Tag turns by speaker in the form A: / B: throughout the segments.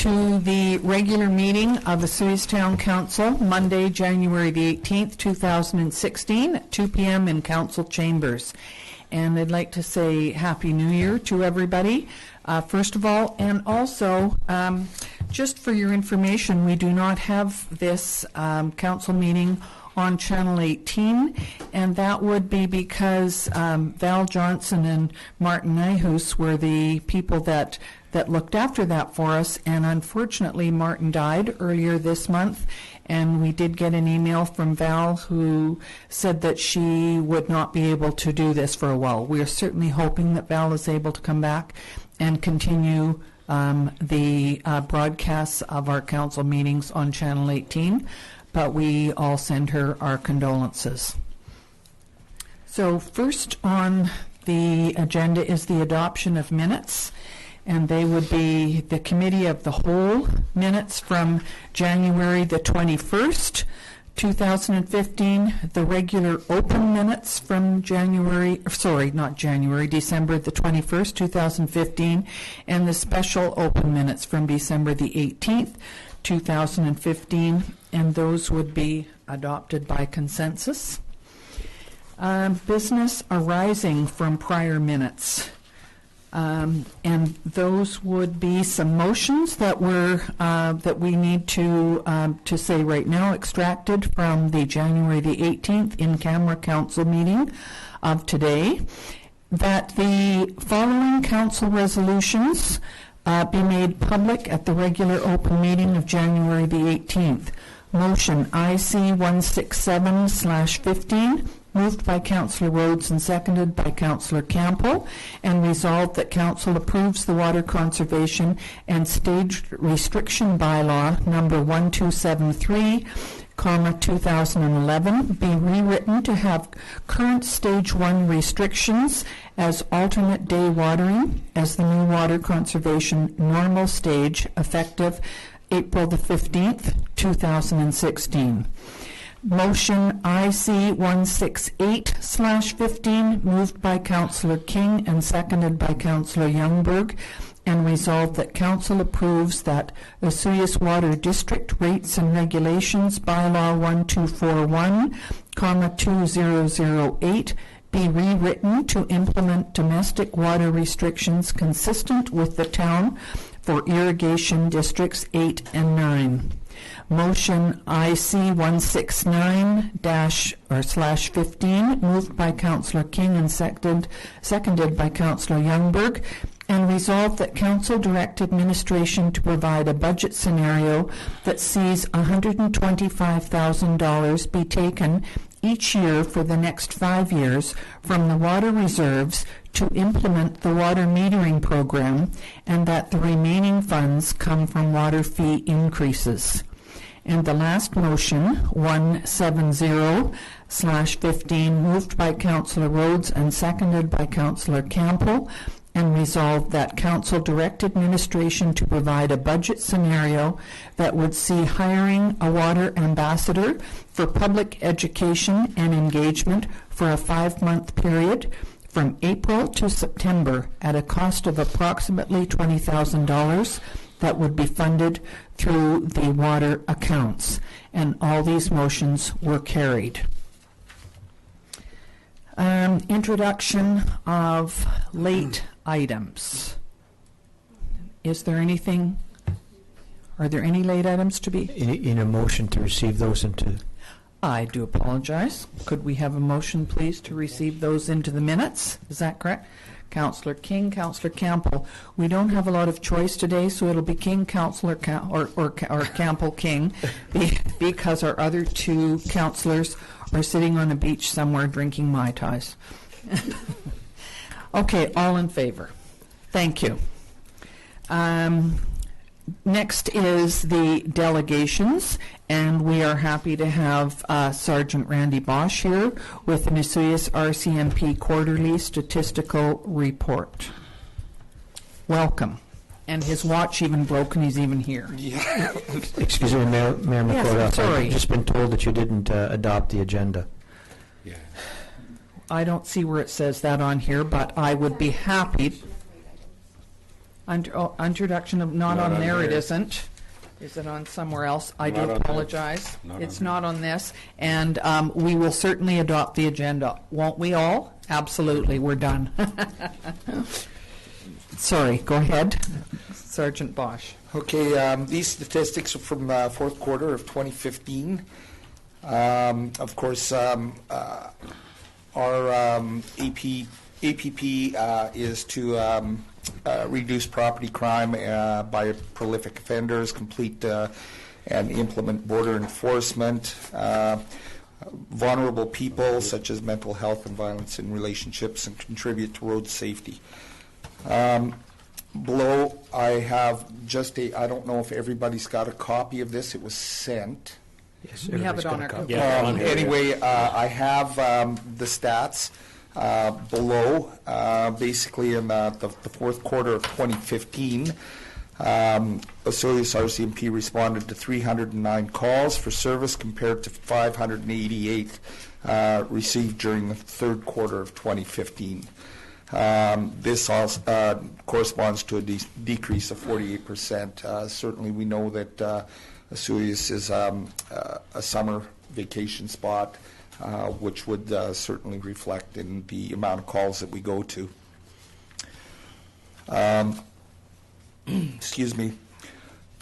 A: to the regular meeting of the Osoyoos Town Council, Monday, January the 18th, 2016, at 2 p.m. in Council Chambers. And I'd like to say Happy New Year to everybody, first of all, and also, just for your information, we do not have this council meeting on Channel 18, and that would be because Val Johnson and Martin Nyhus were the people that looked after that for us, and unfortunately Martin died earlier this month, and we did get an email from Val who said that she would not be able to do this for a while. We are certainly hoping that Val is able to come back and continue the broadcasts of our council meetings on Channel 18, but we all send her our condolences. So first on the agenda is the adoption of minutes, and they would be the Committee of the Whole minutes from January the 21st, 2015, the regular open minutes from December the 21st, 2015, and the special open minutes from December the 18th, 2015, and those would be adopted by consensus. Business arising from prior minutes. And those would be some motions that we need to say right now, extracted from the January the 18th in-camera council meeting of today, that the following council resolutions be made public at the regular open meeting of January the 18th. Motion IC 167/15, moved by Councillor Rhodes and seconded by Councillor Campbell, and resolved that Council approves the Water Conservation and Stage Restriction Bylaw number 1273, 2011 be rewritten to have current Stage 1 restrictions as alternate day watering as the new Water Conservation normal stage, effective April the 15th, 2016. Motion IC 168/15, moved by Councillor King and seconded by Councillor Youngberg, and resolved that Council approves that the Osoyoos Water District Rates and Regulations Bylaw 1241, 2008 be rewritten to implement domestic water restrictions consistent with the town for irrigation districts 8 and 9. Motion IC 169/15, moved by Councillor King and seconded by Councillor Youngberg, and resolved that Council direct administration to provide a budget scenario that sees $125,000 be taken each year for the next 5 years from the water reserves to implement the water metering program, and that the remaining funds come from water fee increases. And the last motion, 170/15, moved by Councillor Rhodes and seconded by Councillor Campbell, and resolved that Council direct administration to provide a budget scenario that would see hiring a water ambassador for public education and engagement for a 5-month period from April to September at a cost of approximately $20,000 that would be funded through the water accounts. And all these motions were carried. Introduction of late items. Is there anything? Are there any late items to be?
B: In a motion to receive those into...
A: I do apologize. Could we have a motion, please, to receive those into the minutes? Is that correct? Councillor King, Councillor Campbell. We don't have a lot of choice today, so it'll be King, Councillor or Campbell King, because our other two councillors are sitting on a beach somewhere drinking Mai Tais. Okay, all in favor. Thank you. Next is the delegations, and we are happy to have Sergeant Randy Bosch here with an Osoyoos RCMP quarterly statistical report. Welcome. And his watch even broke and he's even here.
B: Yeah. Excuse me, Mayor McCord.
A: Yes, sorry.
B: I've just been told that you didn't adopt the agenda.
C: Yeah.
A: I don't see where it says that on here, but I would be happy. Introduction of, not
C: Not
A: on
C: on
A: there, it
C: here.
A: isn't. Is it on somewhere else? I do
C: Not on there.
A: apologize.
C: Not
A: It's
C: on
A: not on this. And we will certainly adopt the agenda. Won't we all? Absolutely. We're done. Sorry, go ahead, Sergeant Bosch.
D: Okay, these statistics are from fourth quarter of 2015. Of course, our APP is to reduce property crime by prolific offenders, complete and implement border enforcement, vulnerable people such as mental health and violence in relationships, and contribute to road safety. Below, I have just I don't know if everybody's got a copy of this. It was sent.
B: Yes,
A: We have
B: everybody's
A: it on
B: got a
A: our
B: copy.
C: Yeah, on here,
D: Anyway, I have the stats below. Basically, in the fourth quarter of 2015, Osoyoos RCMP responded to 309 calls for service compared to 588 received during the third quarter of 2015. This also corresponds to a decrease of 48%. Certainly, we know that Osoyoos is a summer vacation spot, which would certainly reflect in the amount of calls that we go to. Excuse me.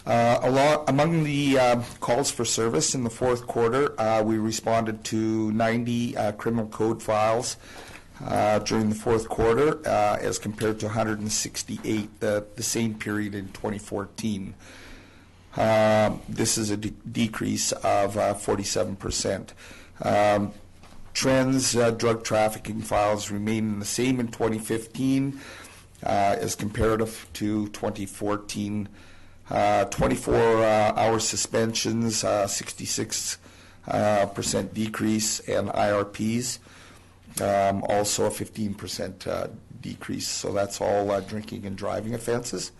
D: Among the calls for service in the fourth quarter, we responded to 90 criminal code files during the fourth quarter, as compared to 168 the same period in 2014. This is a decrease of 47%. Trends, drug trafficking files remain the same in 2015 as comparative to 2014. 24-hour suspensions, 66% decrease, and IRPs, also a 15% decrease. So that's all drinking and driving offenses.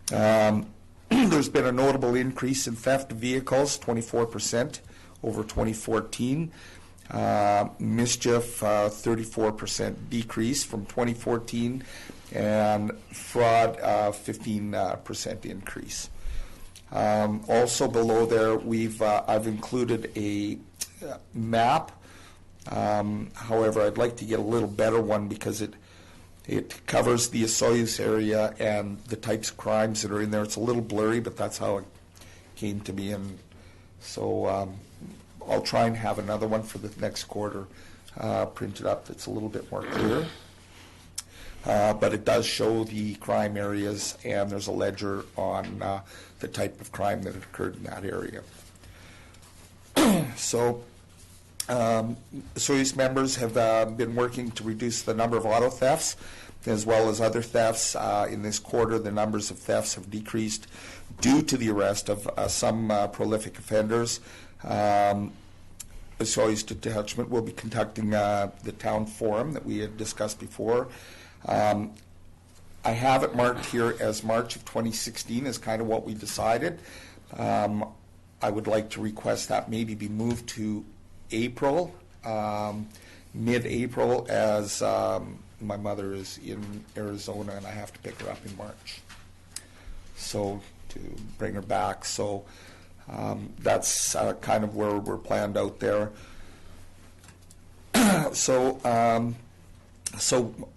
D: There's been a notable increase in theft of vehicles, 24% over 2014. Mischief, 34% decrease from 2014, and fraud, 15% increase. Also below there, I've included a map. However, I'd like to get a little better one because it covers the Osoyoos area and the types of crimes that are in there. It's a little blurry, but that's how it came to be. And so I'll try and have another one for the next quarter printed up that's a little bit more clear. But it does show the crime areas, and there's a ledger on the type of crime that occurred in that area. So Osoyoos members have been working to reduce the number of auto thefts as well as other thefts. In this quarter, the numbers of thefts have decreased due to the arrest of some prolific offenders. Osoyoos Detachment will be conducting the town forum that we had discussed before. I have it marked here as March of 2016 is kind of what we decided. I would like to request that maybe be moved to April, mid-April, as my mother is in Arizona and I have to pick her up in March. So to bring her back. So that's kind of where we're planned out there. So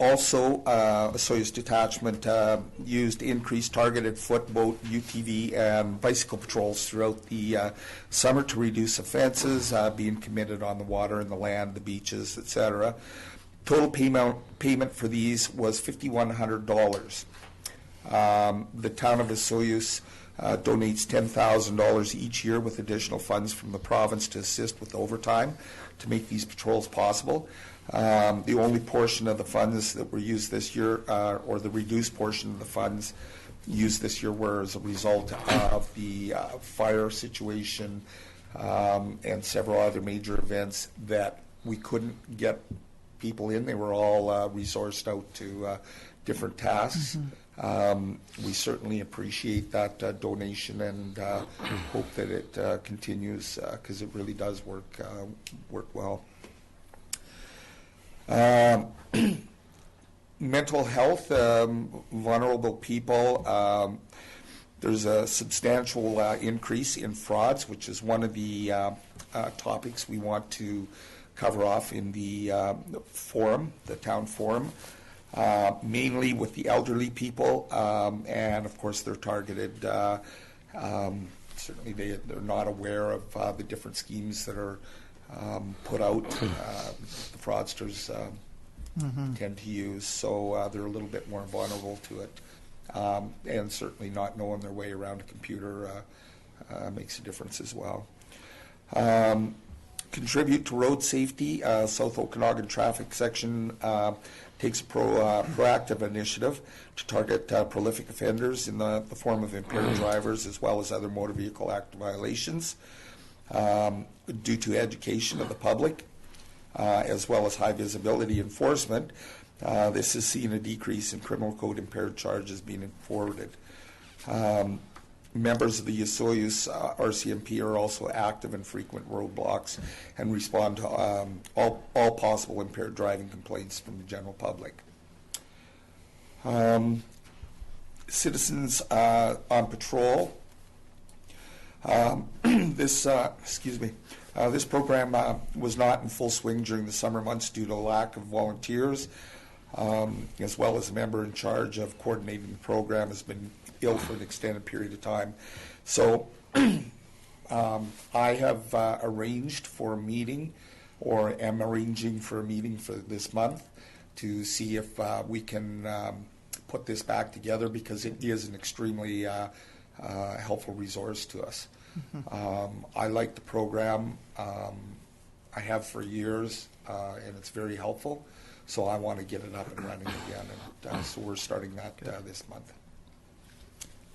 D: also, Osoyoos Detachment used increased targeted foot, boat, UTV, and bicycle patrols throughout the summer to reduce offenses being committed on the water and the land, the beaches, etc. Total payment for these was $5,100. The town of Osoyoos donates $10,000 each year with additional funds from the province to assist with overtime to make these patrols possible. The only portion of the funds that were used this year, or the reduced portion of the funds used this year, were as a result of the fire situation and several other major events that we couldn't get people in. They were all resourced out to different tasks. We certainly appreciate that donation and hope that it continues because it really does work Mental health, vulnerable people. There's a substantial increase in frauds, which is one of the topics we want to cover off in the forum, the town forum, mainly with the elderly people, and of course they're targeted. Certainly they're not aware of the different schemes that are put out. The fraudsters tend to use, so they're a little bit more vulnerable to it. And certainly not knowing their way around a computer makes a difference as well. Contribute to road safety. South Okanagan Traffic Section takes a proactive initiative to target prolific offenders in the form of impaired drivers as well as other Motor Vehicle Act violations due to education of the public as well as high visibility enforcement. This has seen a decrease in criminal code impaired charges being forwarded. Members of the Osoyoos RCMP are also active in frequent roadblocks and respond to all possible impaired driving complaints from the general public. Citizens on patrol. This program was not in full swing during the summer months due to lack of volunteers, as well as a member in charge of coordinating the program has been ill for an extended period of time. So I have arranged for a meeting, or am arranging for a meeting for this month to see if we can put this back together, because it is an extremely helpful resource to us. I like the program. I have for years, and it's very helpful. So I want to get it up and running again, and so we're starting that this month.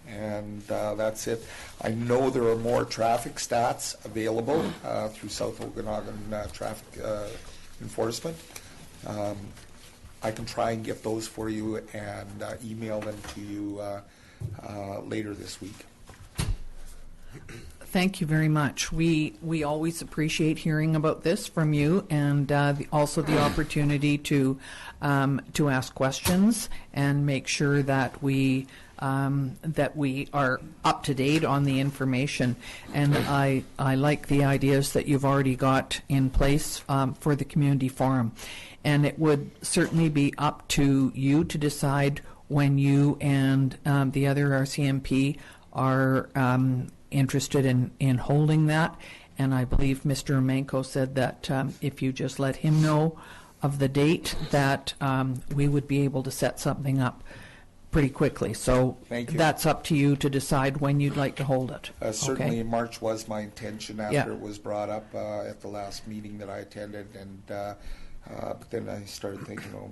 D: And that's it. I know there are more traffic stats available through South Okanagan Traffic Enforcement. I can try and get those for you and email them to you later this week.
A: Thank you very much. We always appreciate hearing about this from you, and also the opportunity to ask questions and make sure that we are up to date on the information. And I like the ideas that you've already got in place for the community forum. And it would certainly be up to you to decide when you and the other RCMP are interested in holding that. And I believe Mr. Manko said that if you just let him know of the date, that we would be able to set something up pretty quickly. So that's up to you to decide when you'd like to hold it.
D: Certainly,
A: okay?
D: March was my intention after it was brought up at the last meeting that I attended, and but then I started thinking, oh,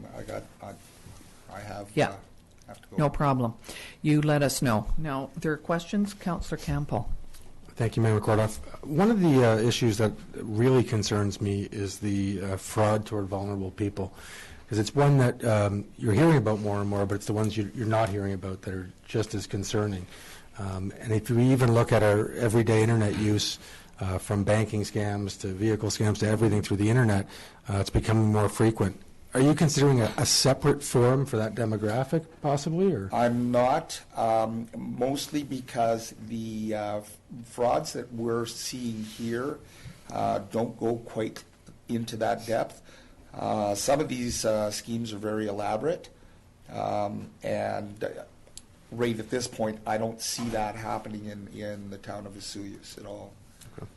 D: I have to go.
A: No problem. You let us know. Now, there are questions? Councillor Campbell.
C: Thank you, Mayor McCordoff. One of the issues that really concerns me is the fraud toward vulnerable people, because it's one that you're hearing about more and more, but it's the ones you're not hearing about that are just as concerning. And if we even look at our everyday internet use, from banking scams to vehicle scams to everything through the internet, it's becoming more frequent. Are you considering a separate forum for that demographic, possibly? Or?
D: I'm not, mostly because the frauds that we're seeing here don't go quite into that depth. Some of these schemes are very elaborate, and right at this point, I don't see that happening in the town of Osoyoos at all. Okay.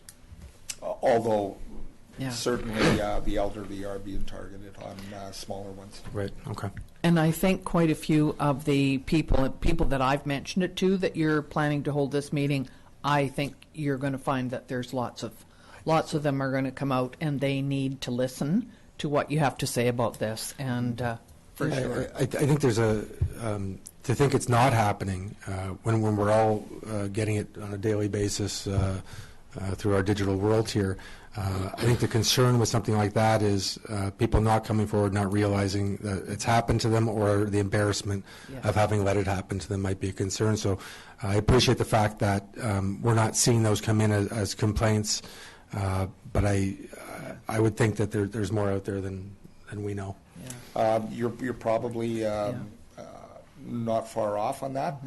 D: Although certainly the elderly are being targeted on smaller ones.
C: Right, okay.
A: And I think quite a few of the people that I've mentioned it to that you're planning to hold this meeting, I think you're going to find that there's lots of them are going to come out, and they need to listen to what you have to say about this. And for sure,
C: I think there's to think it's not happening when we're all getting it on a daily basis through our digital world here. I think the concern with something like that is people not coming forward, not realizing that it's happened to them, or the embarrassment of having let it happen to them might be a concern. So I appreciate the fact that we're not seeing those come in as complaints, but I would think that there's more out there than we know.
D: You're probably not far off on that.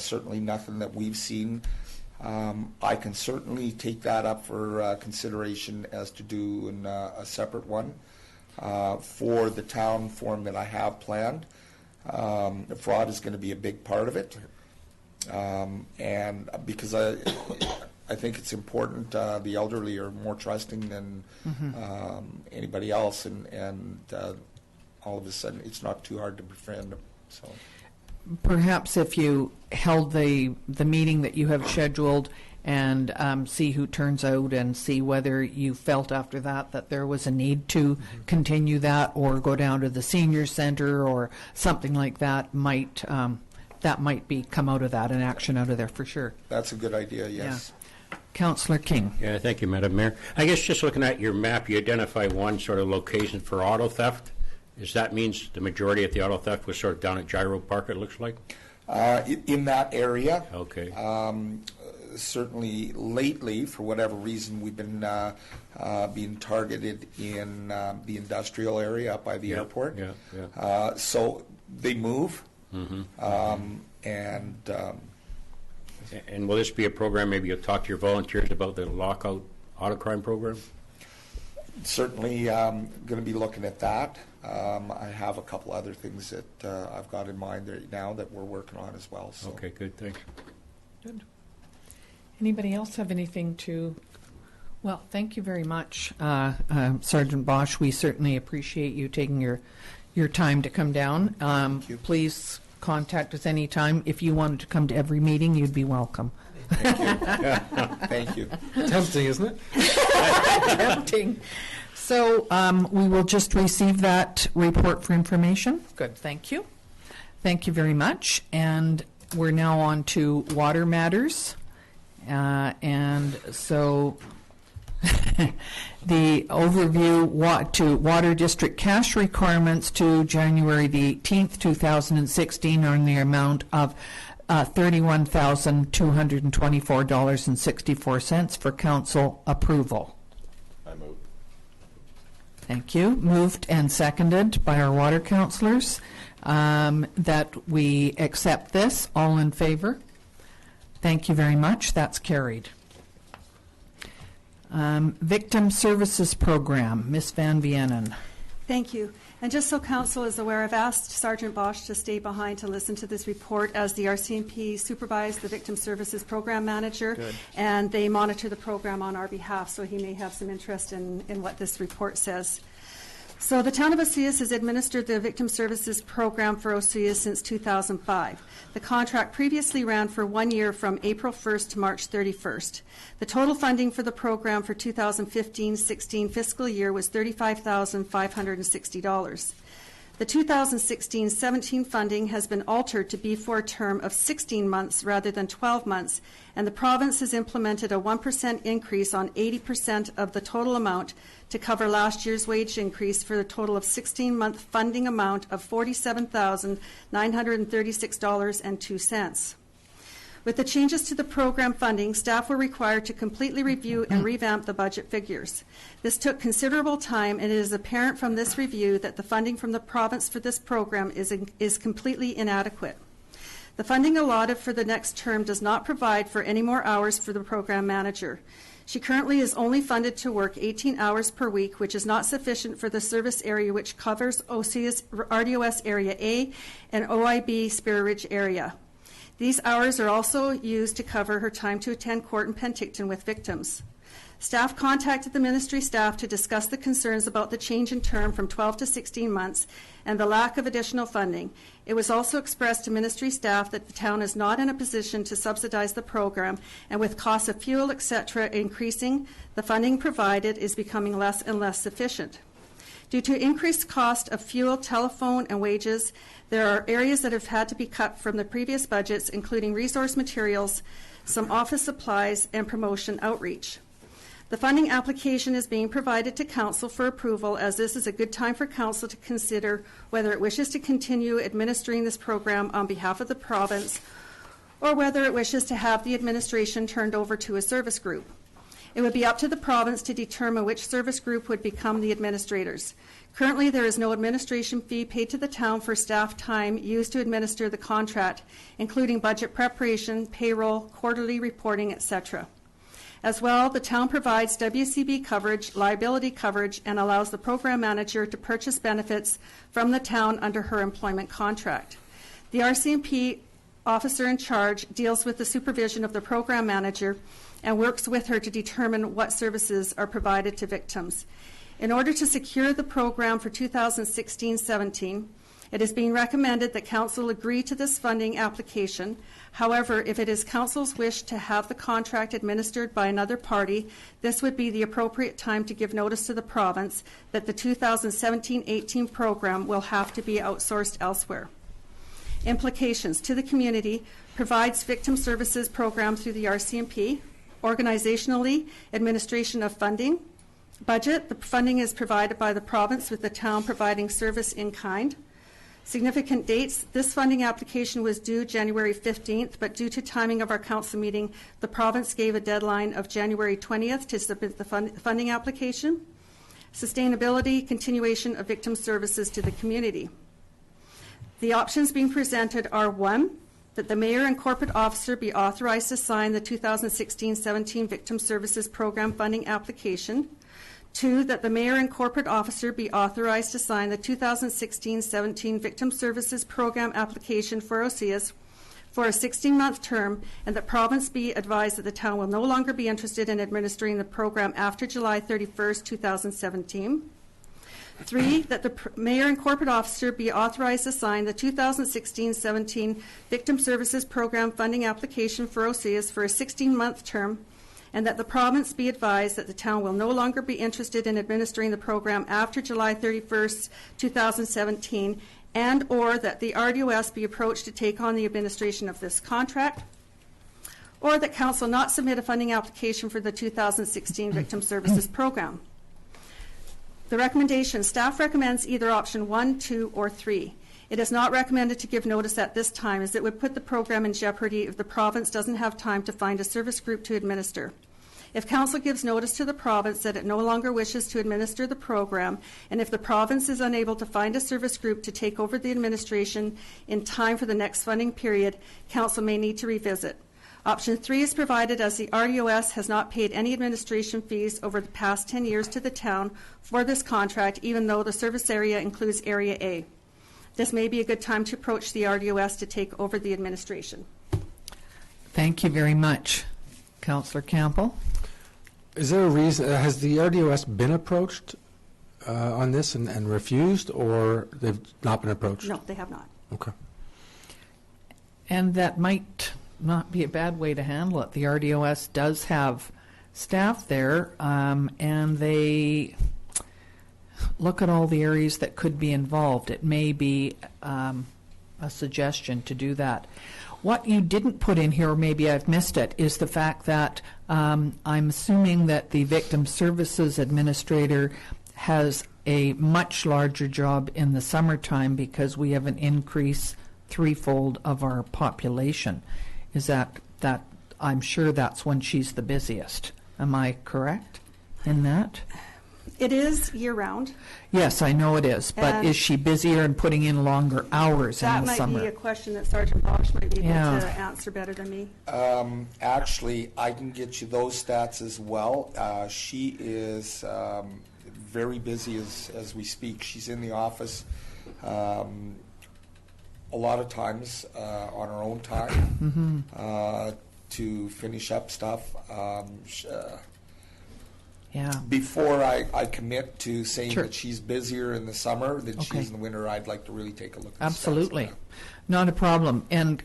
D: Certainly nothing that we've seen. I can certainly take that up for consideration as to do a separate one for the town form that I have planned. Fraud is going to be a big part of it, and because I think it's important. The elderly are more trusting than anybody else, and all of a sudden it's not too hard to befriend them. So
A: Perhaps if you held the meeting that you have scheduled and see who turns out and see whether you felt after that there was a need to continue that or go down to the senior center or something like that might come out of that, an action out of there for sure.
D: that's a good idea, yes.
A: Yeah. Councillor King.
E: Yeah, thank you, Madam Mayor. I guess just looking at your map, you identify one sort of location for auto theft. Does that means the majority of the auto theft was sort of down at Gyro Park, it looks like?
D: In that area.
E: Okay.
D: Certainly lately, for whatever reason, we've been being targeted in the industrial area up by the airport.
E: Yeah.
D: So they move.
E: And will this be a program, maybe you'll talk to your volunteers about the lockout auto crime program?
D: Certainly going to be looking at that. I have a couple other things that I've got in mind right now that we're working on as well. So.
E: Okay, good, thanks.
A: Good. Anybody else have anything to? Well, thank you very much, Sergeant Bosch. We certainly appreciate you taking your time to come down.
D: Thank you.
A: Please contact us anytime. If you wanted to come to every meeting, you'd be welcome.
D: Thank you.
C: Tempting, isn't it?
A: Tempting. So we will just receive that report for information. Good, thank you. Thank you very much. And we're now on to water matters. And so the overview to Water District cash requirements to January the 18th, 2016 are in the amount of $31,224.64 for council approval.
D: I move.
A: Thank you. Moved and seconded by our water councillors that we accept this. All in favor? Thank you very much. That's carried. Victim Services Program, Ms. Van Vienen.
F: Thank you. And just so Council is aware, I've asked Sergeant Bosch to stay behind to listen to this report as the RCMP supervise the Victim Services Program Manager.
A: Good. And
F: they monitor the program on our behalf, so he may have some interest in what this report says. So the town of Osoyoos has administered the Victim Services Program for Osoyoos since 2005. The contract previously ran for 1 year from April 1st to March 31st. The total funding for the program for 2015-16 fiscal year was $35,560. The 2016-17 funding has been altered to be for a term of 16 months rather than 12 months, and the province has implemented a 1% increase on 80% of the total amount to cover last year's wage increase for a total of 16-month funding amount of $47,936.02. With the changes to the program funding, staff were required to completely review and revamp the budget figures. This took considerable time, and it is apparent from this review that the funding from the province for this program is completely inadequate. The funding allotted for the next term does not provide for any more hours for the program manager. She currently is only funded to work 18 hours per week, which is not sufficient for the service area which covers Osoyoos RDOS Area A and OIB Spear Ridge area. These hours are also used to cover her time to attend court in Penticton with victims. Staff contacted the ministry staff to discuss the concerns about the change in term from 12 to 16 months and the lack of additional funding. It was also expressed to ministry staff that the town is not in a position to subsidize the program, and with costs of fuel, etc., increasing, the funding provided is becoming less and less sufficient. Due to increased cost of fuel, telephone, and wages, there are areas that have had to be cut from the previous budgets, including resource materials, some office supplies, and promotion outreach. The funding application is being provided to Council for approval, as this is a good time for Council to consider whether it wishes to continue administering this program on behalf of the province or whether it wishes to have the administration turned over to a service group. It would be up to the province to determine which service group would become the administrators. Currently, there is no administration fee paid to the town for staff time used to administer the contract, including budget preparation, payroll, quarterly reporting, etc. As well, the town provides WCB coverage, liability coverage, and allows the program manager to purchase benefits from the town under her employment contract. The RCMP officer in charge deals with the supervision of the program manager and works with her to determine what services are provided to victims. In order to secure the program for 2016-17, it is being recommended that Council agree to this funding application. However, if it is Council's wish to have the contract administered by another party, this would be the appropriate time to give notice to the province that the 2017-18 program will have to be outsourced elsewhere. Implications to the community: provides victim services program through the RCMP. Organizationally, administration of funding. Budget: the funding is provided by the province, with the town providing service in kind. Significant dates: this funding application was due January 15th, but due to timing of our council meeting, the province gave a deadline of January 20th to submit the funding application. Sustainability: continuation of victim services to the community. The options being presented are: 1, that the mayor and corporate officer be authorized to sign the 2016-17 Victim Services Program funding application. 2, that the mayor and corporate officer be authorized to sign the 2016-17 Victim Services Program application for Osoyoos for a 16-month term, and that province be advised that the town will no longer be interested in administering the program after July 31st, 2017. 3, that the mayor and corporate officer be authorized to sign the 2016-17 Victim Services Program funding application for Osoyoos for a 16-month term, and that the province be advised that the town will no longer be interested in administering the program after July 31st, 2017, and or that the RDOS be approached to take on the administration of this contract, or that Council not submit a funding application for the 2016 Victim Services Program. The recommendation: staff recommends either option 1, 2, or 3. It is not recommended to give notice at this time, as it would put the program in jeopardy if the province doesn't have time to find a service group to administer. If Council gives notice to the province that it no longer wishes to administer the program, and if the province is unable to find a service group to take over the administration in time for the next funding period, Council may need to revisit. Option 3 is provided as the RDOS has not paid any administration fees over the past 10 years to the town for this contract, even though the service area includes Area A. This may be a good time to approach the RDOS to take over the administration.
A: Thank you very much. Councillor Campbell?
C: Is there a reason, has the RDOS been approached on this and refused, or they've not been approached?
F: No, they have not.
C: Okay.
A: And that might not be a bad way to handle it. The RDOS does have staff there, and they look at all the areas that could be involved. It may be a suggestion to do that. What you didn't put in here, or maybe I've missed it, is the fact that I'm assuming that the Victim Services Administrator has a much larger job in the summertime because we have an increase threefold of our population. Is that I'm sure that's when she's the busiest. Am I correct in that?
F: It is year-round.
A: Yes, I know it is, but
F: And
A: is she busier and putting in longer hours in
F: That
A: the
F: might
A: summer?
F: be a question that Sergeant Bosch might be able
A: Yeah.
F: to answer better than me.
D: Actually, I can get you those stats as well. She is very busy as we speak. She's in the office a lot of times on her own time to finish up stuff.
A: Yeah.
D: Before I commit to saying
A: Sure.
D: that she's busier in the summer than
A: Okay.
D: she's in the winter, I'd like to really take a look at the stats on
A: Absolutely.
D: that.
A: Not a problem. And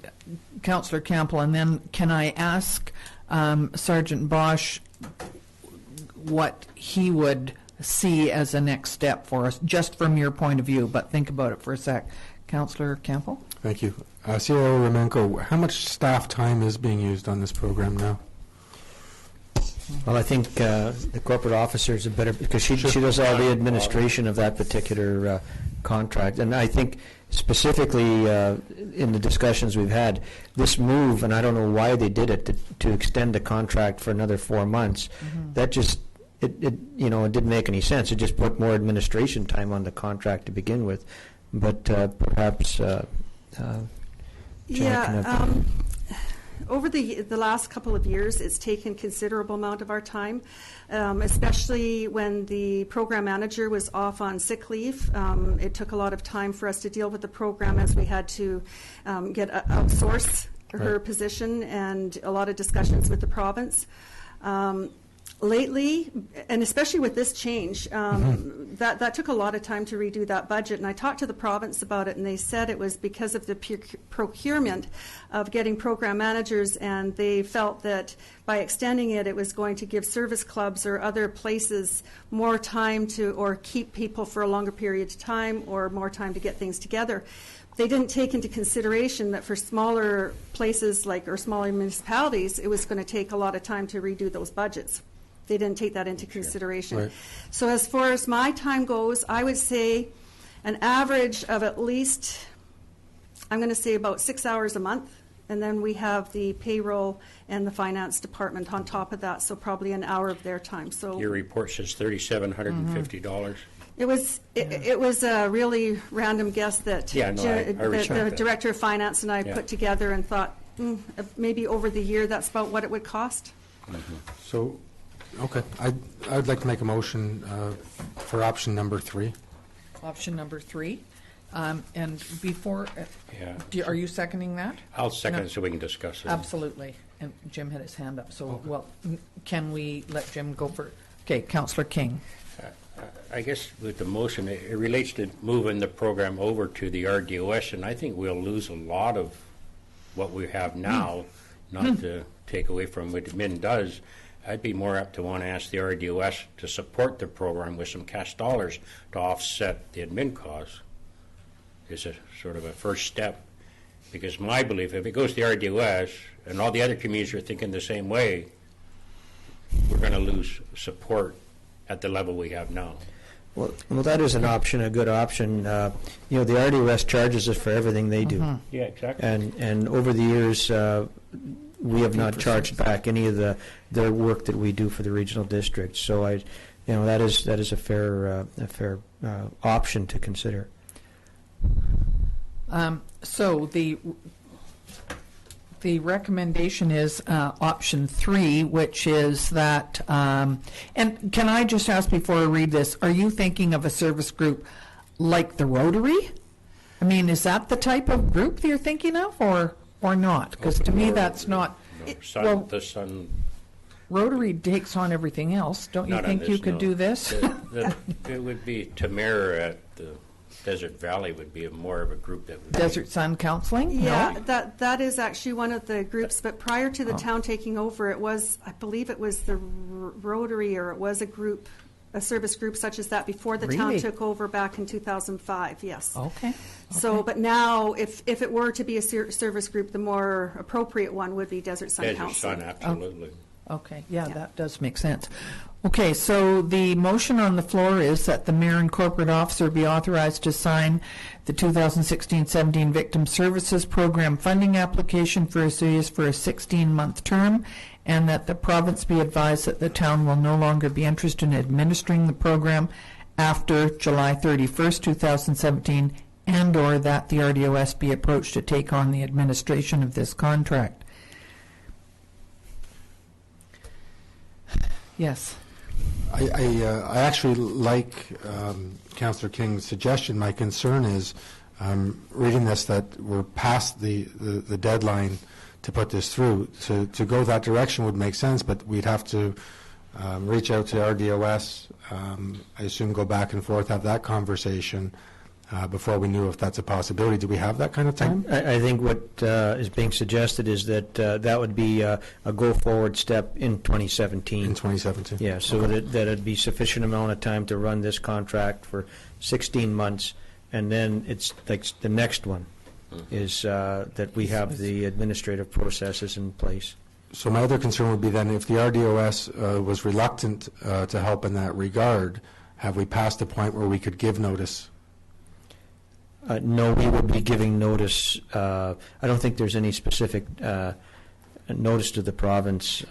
A: Councillor Campbell, and then can I ask Sergeant Bosch what he would see as a next step for us, just from your point of view, but think about it for a sec. Councillor Campbell?
C: Thank you. COO Romanko, how much staff time is being used on this program now?
B: Well, I think the corporate officer is a better, because she does all the administration of that particular contract. And I think specifically in the discussions we've had, this move, and I don't know why they did it, to extend the contract for another 4 months, that just, it didn't make any sense. It just put more administration time on the contract to begin with. But perhaps
F: over the last couple of years, it's taken considerable amount of our time, especially when the program manager was off on sick leave. It took a lot of time for us to deal with the program as we had to outsource her position, and a lot of discussions with the province. Lately, and especially with this change, that took a lot of time to redo that budget. And I talked to the province about it, and they said it was because of the procurement of getting program managers, and they felt that by extending it, it was going to give service clubs or other places more time to, or keep people for a longer period of time, or more time to get things together. They didn't take into consideration that for smaller places or smaller municipalities, it was going to take a lot of time to redo those budgets. They didn't take that into consideration.
C: Right.
F: So as far as my time goes, I would say an average of at least, I'm going to say about 6 hours a month. And then we have the payroll and the finance department on top of that, so probably an hour of their time. So
E: Your report says $3,750.
F: it was a really random guess that
E: Yeah, no, I respect
F: the
E: that.
F: director of finance and I
E: Yeah.
F: put together, and thought maybe over the year that's about what it would cost.
C: So, okay, I'd like to make a motion for option number 3.
A: Option number 3. And before,
E: Yeah.
A: are you seconding that?
E: I'll second
A: No.
E: it so we can discuss it.
A: Absolutely. And Jim had his hand up, so, well, can we let Jim go for, okay, Councillor King.
E: I guess with the motion, it relates to moving the program over to the RDOS, and I think we'll lose a lot of what we have now, not to take away from what admin does. I'd be more apt to want to ask the RDOS to support the program with some cash dollars to offset the admin costs. Is a sort of a first step, because my belief, if it goes to the RDOS and all the other communities are thinking the same way, we're going to lose support at the level we have now.
B: Well, that is an option, a good option. The RDOS charges us for everything they do.
E: Yeah, exactly.
B: And over the years, we have not charged back any of their work that we do for the regional district. So that is a fair option to consider.
A: So the recommendation is option 3, which is that, and can I just ask before I read this, are you thinking of a service group like the Rotary? I mean, is that the type of group that you're thinking of, or not? Because to me, that's not.
E: The Sun.
A: Rotary takes on everything else. Don't you
E: Not on
A: think you
E: this,
A: could
E: no.
A: do this?
E: It would be Tamara at the Desert Valley would be more of a group that would
A: Desert Sun Counseling?
F: Yeah,
A: No?
F: that is actually one of the groups, but prior to the town taking over, I believe it was the Rotary, or it was a service group such as that before the town
A: Really?
F: took over back in 2005, yes.
A: Okay.
F: So, but now, if it were to be a service group, the more appropriate one would be Desert Sun
E: Desert
F: Counseling.
E: Sun, absolutely.
A: Okay, yeah, that does make sense. Okay, so the motion on the floor is that the mayor and corporate officer be authorized to sign the 2016-17 Victim Services Program funding application for Osoyoos for a 16-month term, and that the province be advised that the town will no longer be interested in administering the program after July 31st, 2017, and/or that the RDOS be approached to take on the administration of this contract. Yes.
C: I actually like Councillor King's suggestion. My concern is reading this, that we're past the deadline to put this through. To go that direction would make sense, but we'd have to reach out to RDOS, I assume go back and forth, have that conversation before we knew if that's a possibility. Do we have that kind of time?
B: I think what is being suggested is that that would be a go-forward step in 2017.
C: In 2017?
B: Yeah, so
C: Okay.
B: that it'd be sufficient amount of time to run this contract for 16 months, and then it's like the next one is that we have the administrative processes in place.
C: So my other concern would be then if the RDOS was reluctant to help in that regard, have we passed a point where we could give notice?
B: No, we would be giving notice. I don't think there's any specific notice to the province.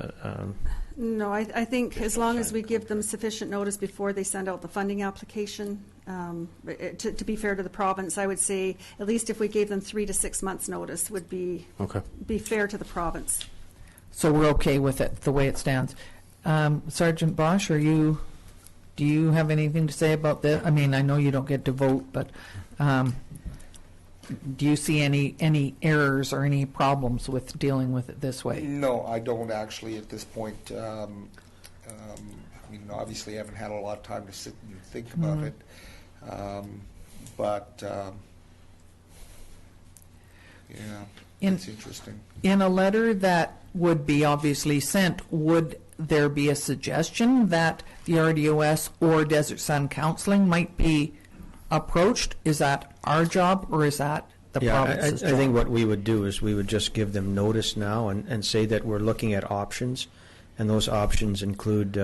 F: No, I think as long as we give them sufficient notice before they send out the funding application, to be fair to the province, I would say at least if we gave them 3 to 6 months notice would be fair to the province.
A: So we're okay with it, the way it stands. Sergeant Bosch, do you have anything to say about this? I mean, I know you don't get to vote, but do you see any errors or any problems with dealing with it this way?
D: No, I don't actually at this point. I mean, obviously I haven't had a lot of time to sit and think about it. Yeah, it's interesting.
A: In a letter that would be obviously sent, would there be a suggestion that the RDOS or Desert Sun Counseling might be approached? Is that our job or is that the province's job?
B: I think what we would do is we would just give them notice now and say that we're looking at options, and those options include,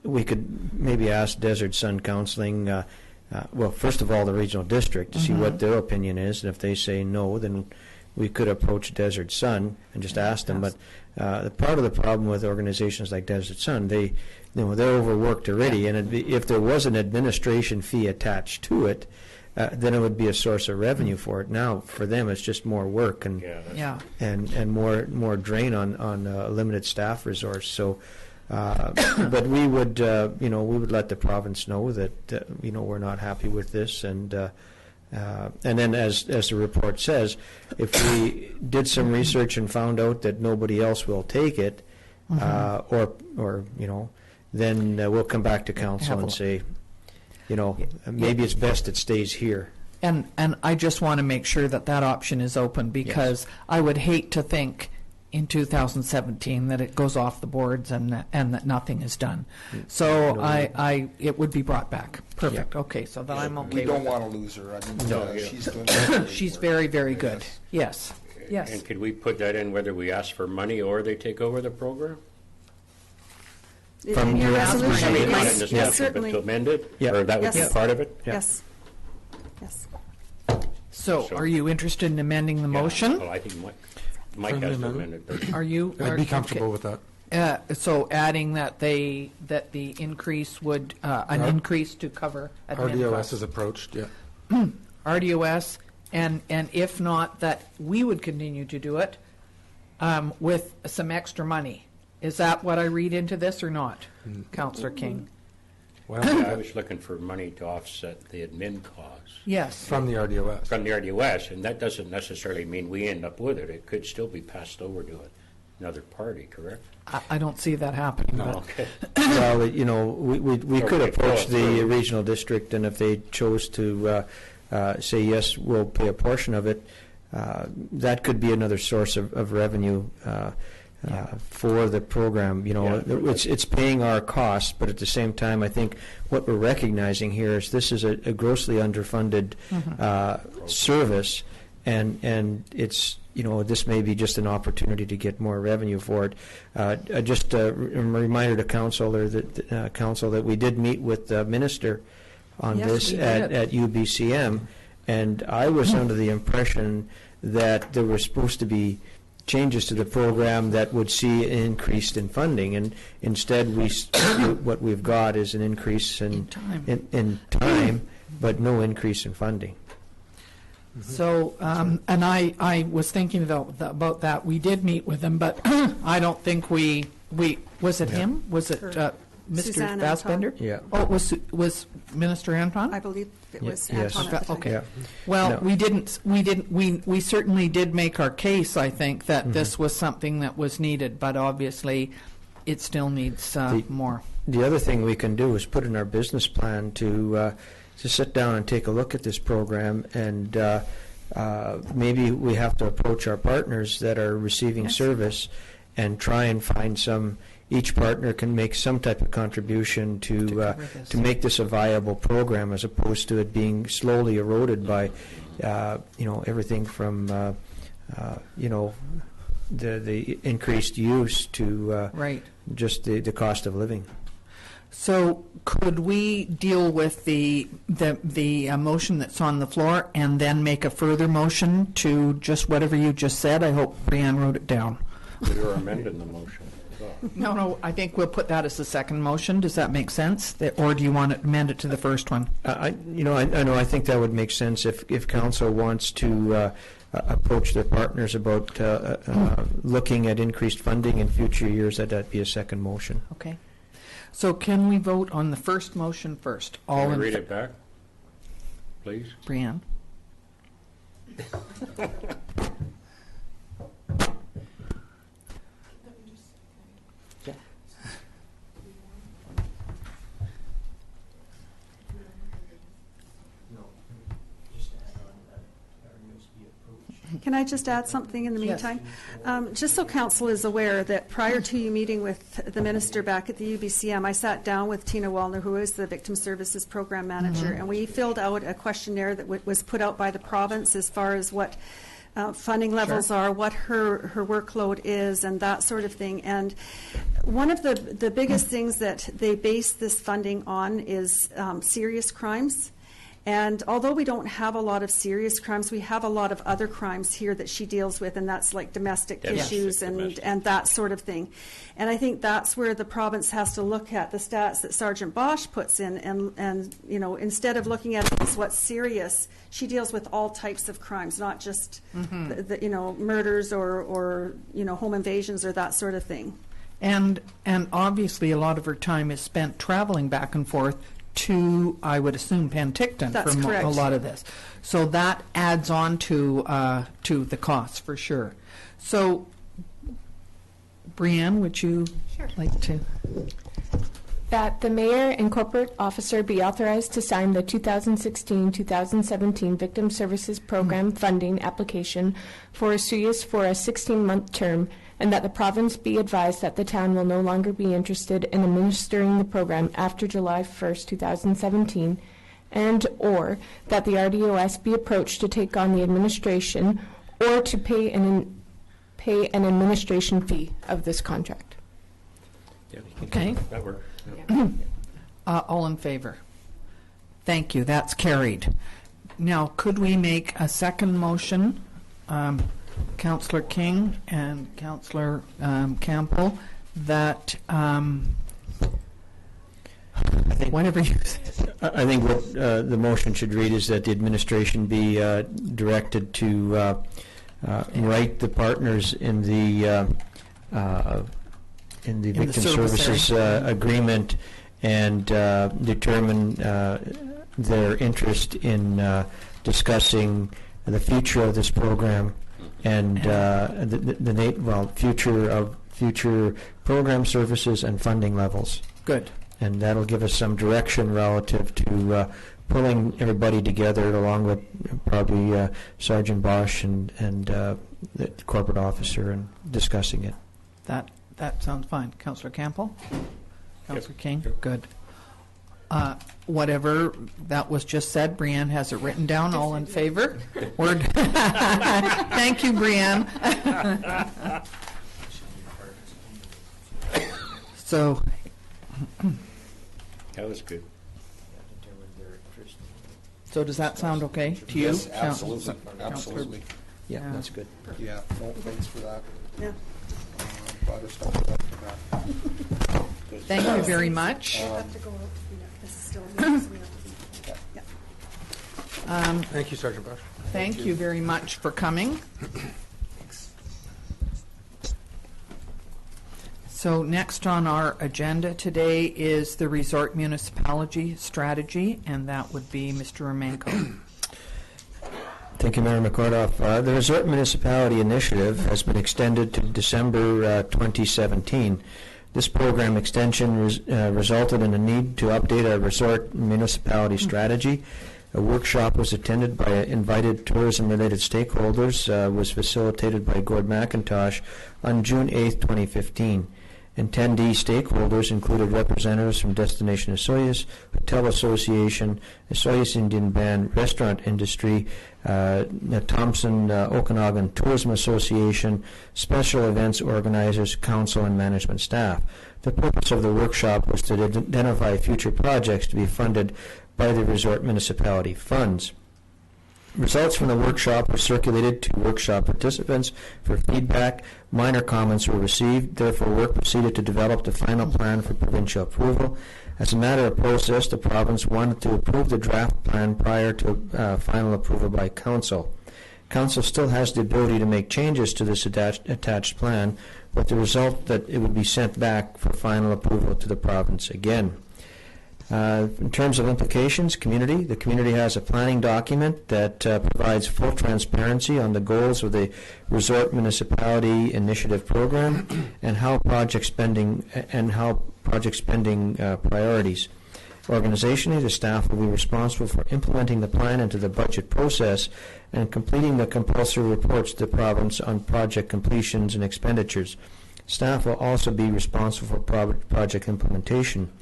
B: we could maybe ask Desert Sun Counseling, well, first of all, the regional district to see what their opinion is, and if they say no, then we could approach Desert Sun and just ask them. But part of the problem with organizations like Desert Sun, they're overworked already, and if there was an administration fee attached to it, then it would be a source of revenue for it. Now, for them, it's just more work and more drain on a limited staff resource. So, but we would let the province know that we're not happy with this, and then as the report says, if we did some research and found out that nobody else will take it, then we'll come back to council and say, maybe it's best it stays here.
A: And I just want to make sure that option is open, because I would hate to think in 2017 that it goes off the boards and that nothing is done. So it would be brought back. Perfect. Yeah. Okay, so then I'm okay.
D: We don't want to lose her. I mean, she's doing
A: she's very, very good. Yes. Yes.
E: And could we put that in whether we ask for money or they take over the program?
F: From your resolution,
E: I mean, not in
F: yes,
E: this
F: yes,
E: motion,
F: certainly.
E: but to amend it, or that would be part of it?
F: Yes. Yes.
A: So, are you interested in amending the motion?
E: Well, I think Mike has to amend it.
A: Are you?
C: I'd be comfortable with that.
A: So adding that the increase would an increase to cover admin
C: RDOS
A: costs.
C: is approached,
A: RDOS, and if not, that we would continue to do it with some extra money. Is that what I read into this or not, Councillor King?
C: Well,
E: I was looking for money to offset the admin costs.
A: Yes.
C: From the RDOS.
E: From the RDOS, and that doesn't necessarily mean we end up with it. It could still be passed over to another party, correct?
A: I don't see that happening.
E: No,
A: but
E: okay.
B: Well, we could approach the regional district, and if they chose to say, yes, we'll pay a portion of it, that could be another source of revenue for the program. It's paying our costs, but at the same time, I think what we're recognizing here is this is a grossly underfunded service, and it's this may be just an opportunity to get more revenue for it. Just a reminder to council that we did meet with the minister on this at UBCM, and I was under the impression that there were supposed to be changes to the program that would see an increase in funding, and instead what we've got is an increase in time, but no increase in funding.
A: So, and I was thinking about that. We did meet with him, but I don't think we was it him? Was it Mr.
F: Suzanne
A: Fassbender?
F: Anton.
B: Yeah.
A: Oh, it was Minister Anton?
F: I believe it was
B: Yes.
F: Anton at the time.
A: Okay.
B: Yeah.
A: Well,
B: No.
A: we certainly did make our case, I think, that this was something that was needed, but obviously it still needs more.
B: The other thing we can do is put in our business plan to sit down and take a look at this program, and maybe we have to approach our partners that are receiving service and try and find each partner can make some type of contribution to make this a viable program, as opposed to it being slowly eroded by everything from the increased use to
A: Right.
B: just the cost of living.
A: So could we deal with the motion that's on the floor and then make a further motion to just whatever you just said? I hope Brianne wrote it down.
E: You're amending the motion.
A: No, I think we'll put that as the second motion. Does that make sense? Or do you want to amend it to the first one?
B: I think that would make sense if council wants to approach their partners about looking at increased funding in future years, that'd be a second motion.
A: Okay. So can we vote on the first motion first?
E: Can we read it back, please?
A: Brianne?
F: Can I just add something in the
A: Yes.
F: meantime? Just so council is aware that prior to you meeting with the minister back at the UBCM, I sat down with Tina Wallner, who is the Victim Services Program Manager, and we filled out a questionnaire that was put out by the province as far as what funding levels are, what her workload is, and that sort of thing. And one of the biggest things that they base this funding on is serious crimes. And although we don't have a lot of serious crimes, we have a lot of other crimes here that she deals with, and that's like domestic issues and that sort of thing. And I think that's where the province has to look at the stats that Sergeant Bosch puts in, and instead of looking at it as what's serious, she deals with all types of crimes, not just the murders or home invasions or that sort of thing.
A: And obviously a lot of her time is spent traveling back and forth to, I would assume, Penticton
F: That's
A: for
F: correct.
A: a lot of this. So that adds on to the costs for sure. So, Brianne, would you like to?
G: That the mayor and corporate officer be authorized to sign the 2016-2017 Victim Services Program funding application for Osoyoos for a 16-month term, and that the province be advised that the town will no longer be interested in administering the program after July 1st, 2017, and or that the RDOS be approached to take on the administration or to pay an administration fee of this contract.
E: Yeah,
A: Okay.
E: that works.
A: All in favor? Thank you. That's carried. Now, could we make a second motion? Councillor King and Councillor Campbell, that whatever you say.
B: I think what the motion should read is that the administration be directed to write the partners in the Victim
A: service
B: Services agreement and determine their interest in discussing the future of this program and future program services and funding levels.
A: Good.
B: And that'll give us some direction relative to pulling everybody together, along with probably Sergeant Bosch and the corporate officer, and discussing it.
A: That sounds fine. Councillor Campbell? Councillor King?
E: Yep.
A: Good. Whatever that was just said, Brianne has it written down. All in favor? Word. Thank you, Brianne. So,
E: That was good.
A: so does that sound okay to you?
D: Yes, absolutely,
A: Counselor-
D: absolutely.
B: Yeah,
A: Yeah.
B: that's good.
D: Yeah, no, thanks for that.
F: Yeah.
D: Glad I stuck with that.
A: Thank you very much.
F: Have to go out. This is still a meeting, so we have to be- yeah.
C: Thank you, Sergeant Bosch.
A: Thank you very much for coming. So next on our agenda today is the Resort Municipality Strategy, and that would be Mr. Romanko.
B: Thank you, Mayor McCordoff. The Resort Municipality Initiative has been extended to December 2017. This program extension resulted in a need to update our resort municipality strategy. A workshop was attended by invited tourism-related stakeholders, was facilitated by Gord McIntosh on June 8, 2015. Attendee stakeholders included representatives from Destination Osoyoos, Hotel Association, Osoyoos Indian Band, Restaurant Industry, Thompson Okanagan Tourism Association, Special Events Organizers, Council, and Management staff. The purpose of the workshop was to identify future projects to be funded by the resort municipality funds. Results from the workshop were circulated to workshop participants for feedback. Minor comments were received. Therefore, work proceeded to develop the final plan for provincial approval. As a matter of process, the province wanted to approve the draft plan prior to final approval by Council. Council still has the ability to make changes to this attached plan, with the result that it would be sent back for final approval to the province again. In terms of implications, the community has a planning document that provides full transparency on the goals of the Resort Municipality Initiative Program and how project spending priorities. Organizationally, the staff will be responsible for implementing the plan into the budget process and completing the compulsory reports to the province on project completions and expenditures. Staff will also be responsible for project implementation.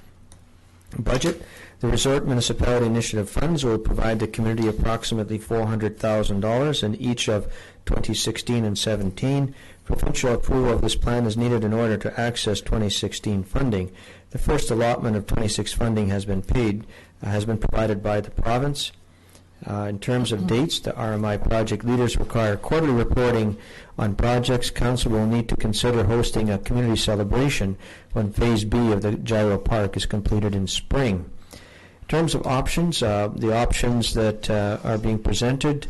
B: Budget. The Resort Municipality Initiative funds will provide the community approximately $400,000 in each of 2016 and 17. Provincial approval of this plan is needed in order to access 2016 funding. The first allotment of 26 funding has been provided by the province. In terms of dates, the RMI project leaders require quarterly reporting on projects. Council will need to consider hosting a community celebration when Phase B of the Gyro Park is completed in spring. In terms of options, the options that are being presented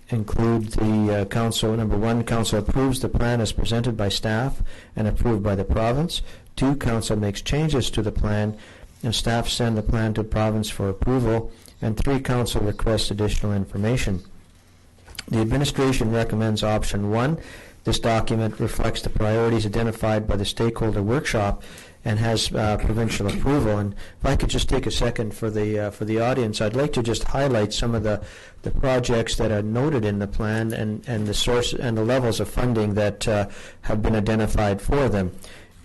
B: include the Council. Number one, Council approves the plan as presented by staff and approved by the province. 2, Council makes changes to the plan and staff send the plan to the province for approval. And 3, Council requests additional information. The administration recommends option 1. This document reflects the priorities identified by the stakeholder workshop and has provincial approval. And if I could just take a second for the audience, I'd like to just highlight some of the projects that are noted in the plan and the source and the levels of funding that have been identified for them.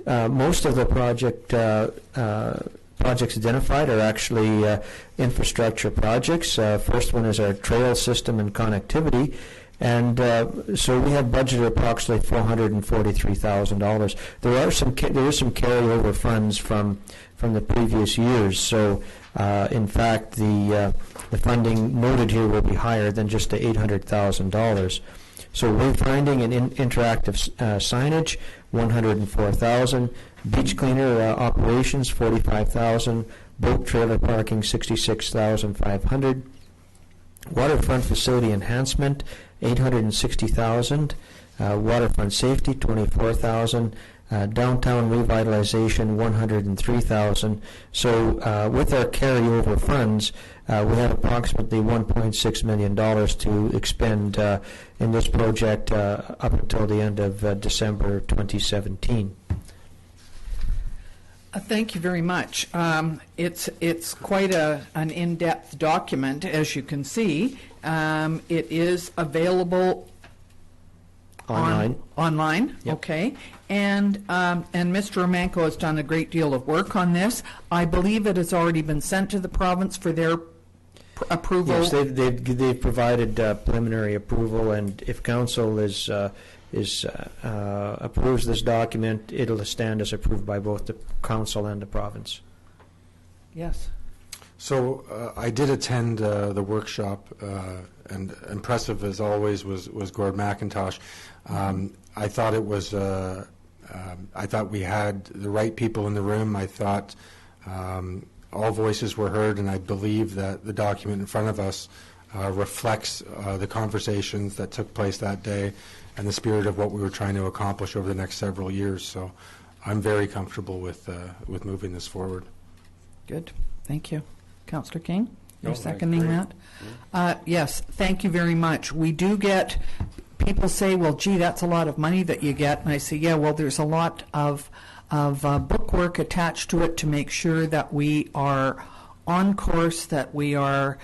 B: Most of the projects identified are actually infrastructure projects. First one is our trail system and connectivity. And so we have budgeted approximately $443,000. There is some carryover funds from the previous years. So in fact, the funding noted here will be higher than just the $800,000. So wayfinding and interactive signage, $104,000. Beach cleaner operations, $45,000. Boat trailer parking, $66,500. Waterfront facility enhancement, $860,000. Waterfront safety, $24,000. Downtown revitalization, $103,000. So with our carryover funds, we have approximately $1.6 million to expend in this project up until the end of December 2017.
A: Thank you very much. It's quite an in-depth document, as you can see. It is available online.
B: Yep.
A: Okay. And Mr. Romanko has done a great deal of work on this. I believe it has already been sent to the province for their approval.
B: Yes, they've provided preliminary approval, and if council approves this document, it'll stand as approved by both the council and the province.
A: Yes.
C: So I did attend the workshop, and impressive as always was Gord McIntosh. I thought it was. I thought we had the right people in the room. I thought all voices were heard, and I believe that the document in front of us reflects the conversations that took place that day and the spirit of what we were trying to accomplish over the next several years. So I'm very comfortable with moving this forward.
A: Good. Thank you. Councillor King, you're
E: No,
A: seconding
E: that's
A: that? Yes, thank you very much. We do get, people say, well, gee, that's a lot of money that you get. And I say, yeah, well, there's a lot of bookwork attached to it to make sure that we are on course, that we are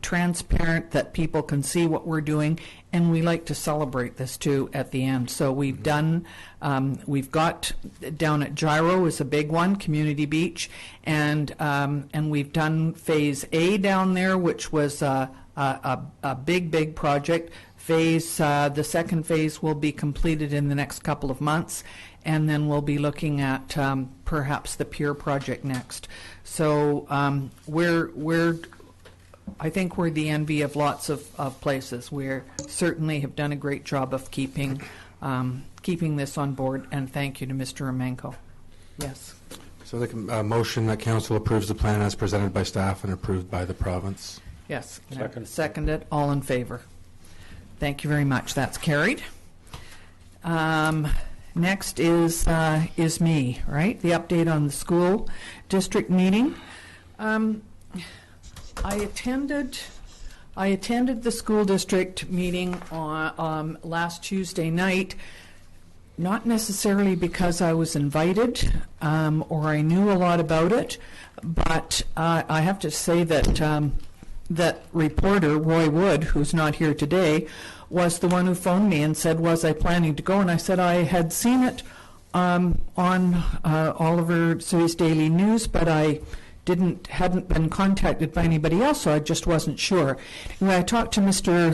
A: transparent, that people can see what we're doing, and we like to celebrate this too at the end. So we've done, we've got down at Gyro is a big one, Community Beach, and we've done Phase A down there, which was a big project. The second phase will be completed in the next couple of months, and then we'll be looking at perhaps the Pier project next. So I think we're the envy of lots of places. We certainly have done a great job of keeping this on board, and thank you to Mr. Romanko. Yes.
C: So the motion that council approves the plan as presented by staff and approved by the province.
A: Yes.
E: Second.
A: Seconded. All in favor. Thank you very much. That's carried. Next is me, right? The update on the school district meeting. I attended the school district meeting on last Tuesday night, not necessarily because I was invited or I knew a lot about it, but I have to say that that reporter, Roy Wood, who's not here today, was the one who phoned me and said, was I planning to go? And I said I had seen it on Oliver Osoyoos Daily News, but I hadn't been contacted by anybody else, so I just wasn't sure. Anyway, I talked to Mr.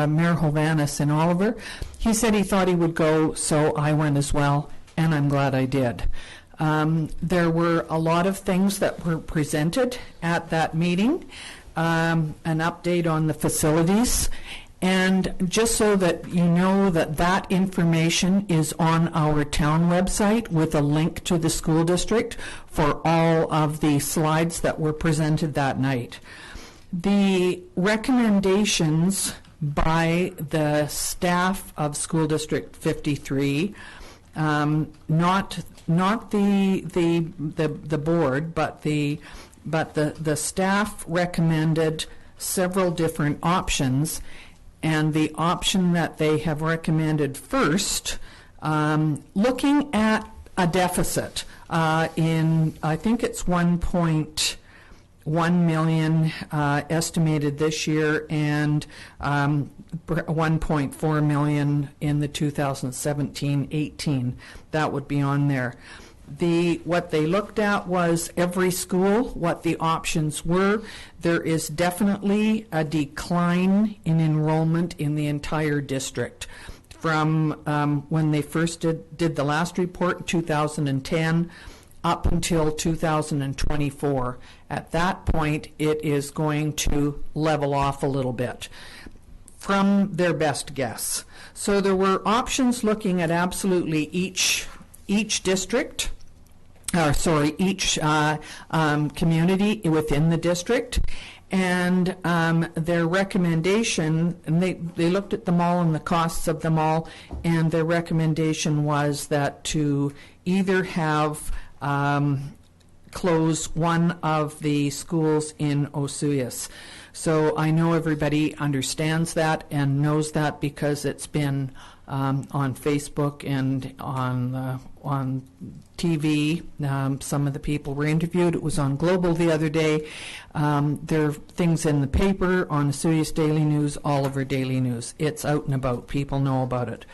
A: Mayor Hovanes in Oliver. He said he thought he would go, so I went as well, and I'm glad I did. There were a lot of things that were presented at that meeting, an update on the facilities, and just so that you know that information is on our town website with a link to the school district for all of the slides that were presented that night. The recommendations by the staff of School District 53, not the board, but the staff recommended several different options. And the option that they have recommended first, looking at a deficit in, I think it's 1.1 million estimated this year, and 1.4 million in the 2017-18. That would be on there. What they looked at was every school, what the options were. There is definitely a decline in enrollment in the entire district. From when they first did the last report in 2010 up until 2024. At that point, it is going to level off a little bit from their best guess. So there were options looking at absolutely each district, each community within the district, and their recommendation, and they looked at them all and the costs of them all, and their recommendation was that to either have close one of the schools in Osoyoos. So I know everybody understands that and knows that because it's been on Facebook and on TV. Some of the people were interviewed. It was on Global the other day. There are things in the paper, on Osoyoos Daily News, Oliver Daily News. It's out and about. People know about it.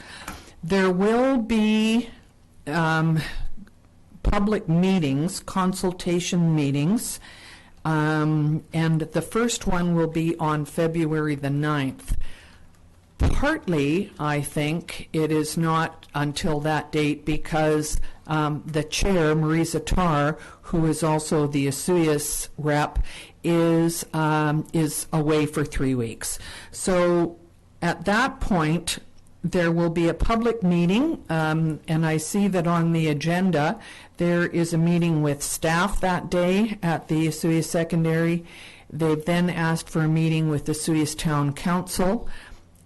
A: There will be public meetings, consultation meetings, and the first one will be on February the 9th. Partly, I think, it is not until that date because the chair, Marisa Tarr, who is also the Osoyoos rep, is away for 3 weeks. So at that point, there will be a public meeting, and I see that on the agenda there is a meeting with staff that day at the Osoyoos Secondary. They've then asked for a meeting with the Osoyoos Town Council,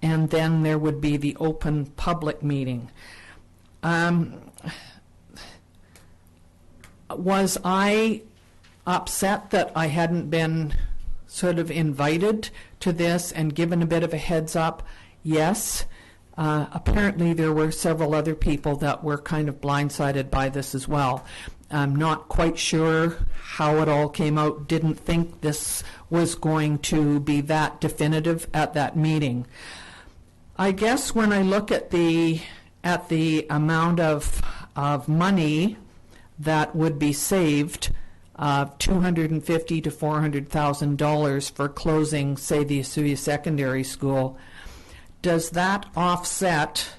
A: and then there would be the open public meeting. Was I upset that I hadn't been sort of invited to this and given a bit of a heads up? Yes. Apparently there were several other people that were kind of blindsided by this as well. I'm not quite sure how it all came out. Didn't think this was going to be that definitive at that meeting. I guess when I look at the amount of money that would be saved, $250,000 to $400,000 for closing, say, the Osoyoos Secondary School, does that offset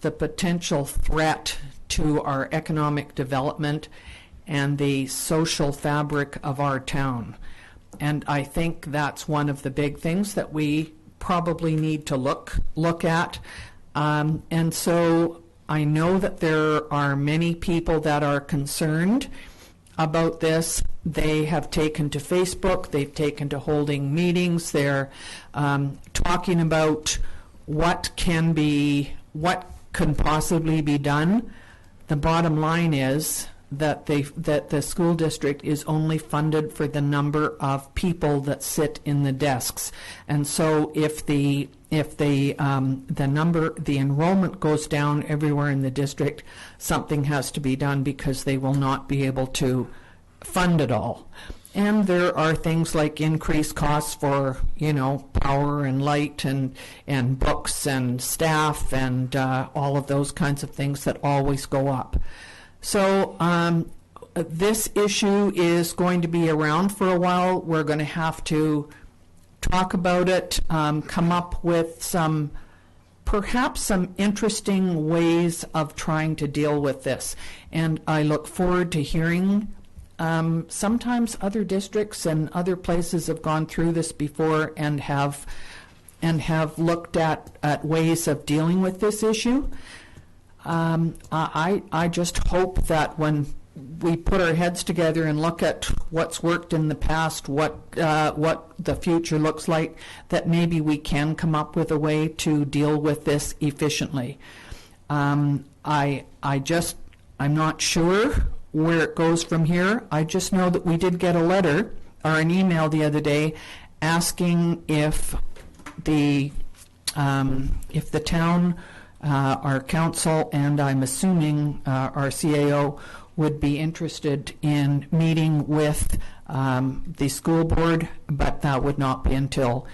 A: the potential threat to our economic development and the social fabric of our town? And I think that's one of the big things that we probably need to look at. And so I know that there are many people that are concerned about this. They have taken to Facebook, they've taken to holding meetings, they're talking about what can possibly be done. The bottom line is that the school district is only funded for the number of people that sit in the desks, and so if the enrollment goes down everywhere in the district, something has to be done, because they will not be able to fund it all. And there are things like increased costs for, power and light and books and staff and all of those kinds of things that always go up. So this issue is going to be around for a while. We're going to have to talk about it, come up with perhaps some interesting ways of trying to deal with this. And I look forward to hearing. Sometimes other districts and other places have gone through this before and have looked at ways of dealing with this issue. I just hope that when we put our heads together and look at what's worked in the past, what the future looks like, that maybe we can come up with a way to deal with this efficiently. I'm not sure where it goes from here. I just know that we did get a letter or an email the other day asking if the town, our council, and I'm assuming our CAO would be interested in meeting with the school board, but that would not be until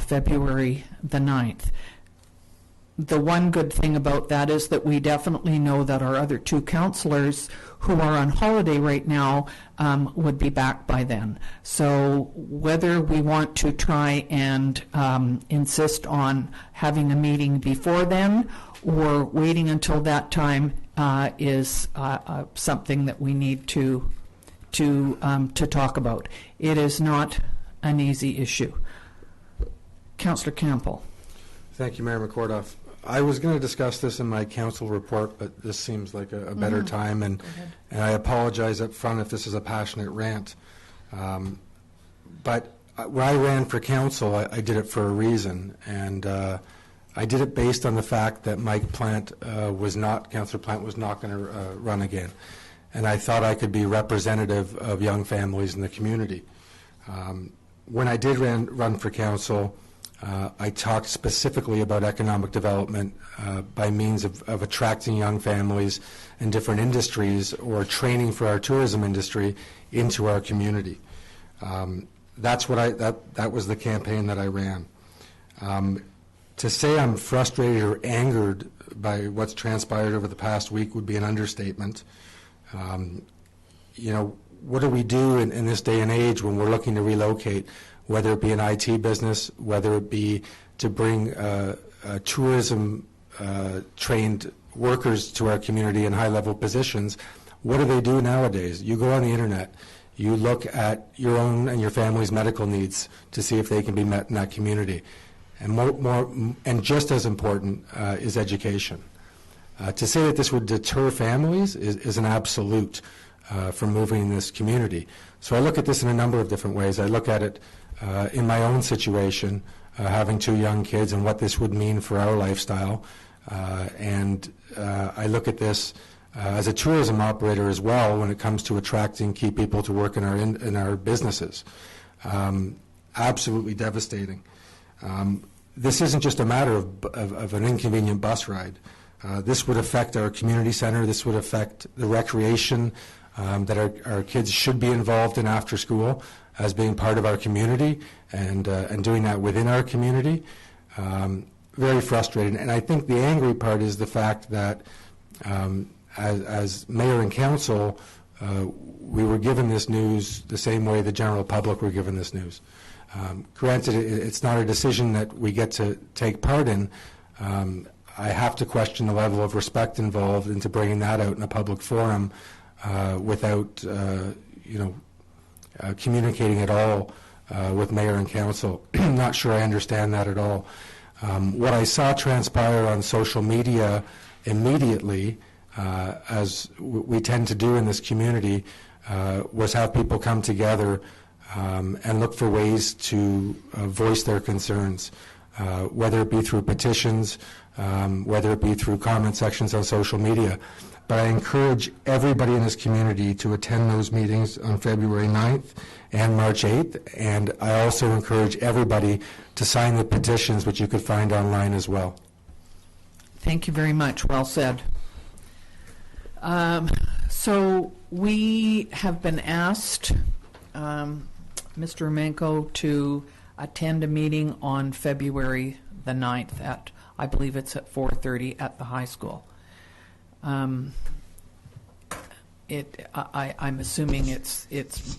A: February the 9th. The one good thing about that is that we definitely know that our other two councillors who are on holiday right now would be back by then. So whether we want to try and insist on having a meeting before then or waiting until that time is something that we need to talk about. It is not an easy issue. Councillor Campbell.
C: Thank you, Mayor McCordoff. I was going to discuss this in my council report, but this seems like a better time, and I apologize up front if this is a passionate rant. But when I ran for council, I did it for a reason, and I did it based on the fact that Councillor Plant was not going to run again, and I thought I could be representative of young families in the community. When I did run for council, I talked specifically about economic development by means of attracting young families in different industries or training for our tourism industry into our community. That's what that was the campaign that I ran. To say I'm frustrated or angered by what's transpired over the past week would be an understatement. What do we do in this day and age when we're looking to relocate? Whether it be an IT business, whether it be to bring tourism trained workers to our community in high-level positions, what do they do nowadays? You go on the internet, you look at your own and your family's medical needs to see if they can be met in that community. And just as important is education. To say that this would deter families is an absolute from moving in this community. So I look at this in a number of different ways. I look at it in my own situation, having two young kids and what this would mean for our lifestyle. And I look at this as a tourism operator as well when it comes to attracting key people to work in our businesses. Absolutely devastating. This isn't just a matter of an inconvenient bus ride. This would affect our community center. This would affect the recreation that our kids should be involved in after school as being part of our community and doing that within our community. very frustrated. And I think the angry part is the fact that as mayor and council, we were given this news the same way the general public were given this news. Granted, it's not a decision that we get to take part in. I have to question the level of respect involved into bringing that out in a public forum without, communicating at all with mayor and council. Not sure I understand that at all. What I saw transpire on social media immediately, as we tend to do in this community, was have people come together and look for ways to voice their concerns, whether it be through petitions, whether it be through comment sections on social media. But I encourage everybody in this community to attend those meetings on February 9th and March 8th, and I also encourage everybody to sign the petitions, which you could find online as well.
A: Thank you very much. Well said. So we have been asked, Mr. Romenko, to attend a meeting on February the 9th at, I believe it's at 4:30 at the high school. I'm assuming it's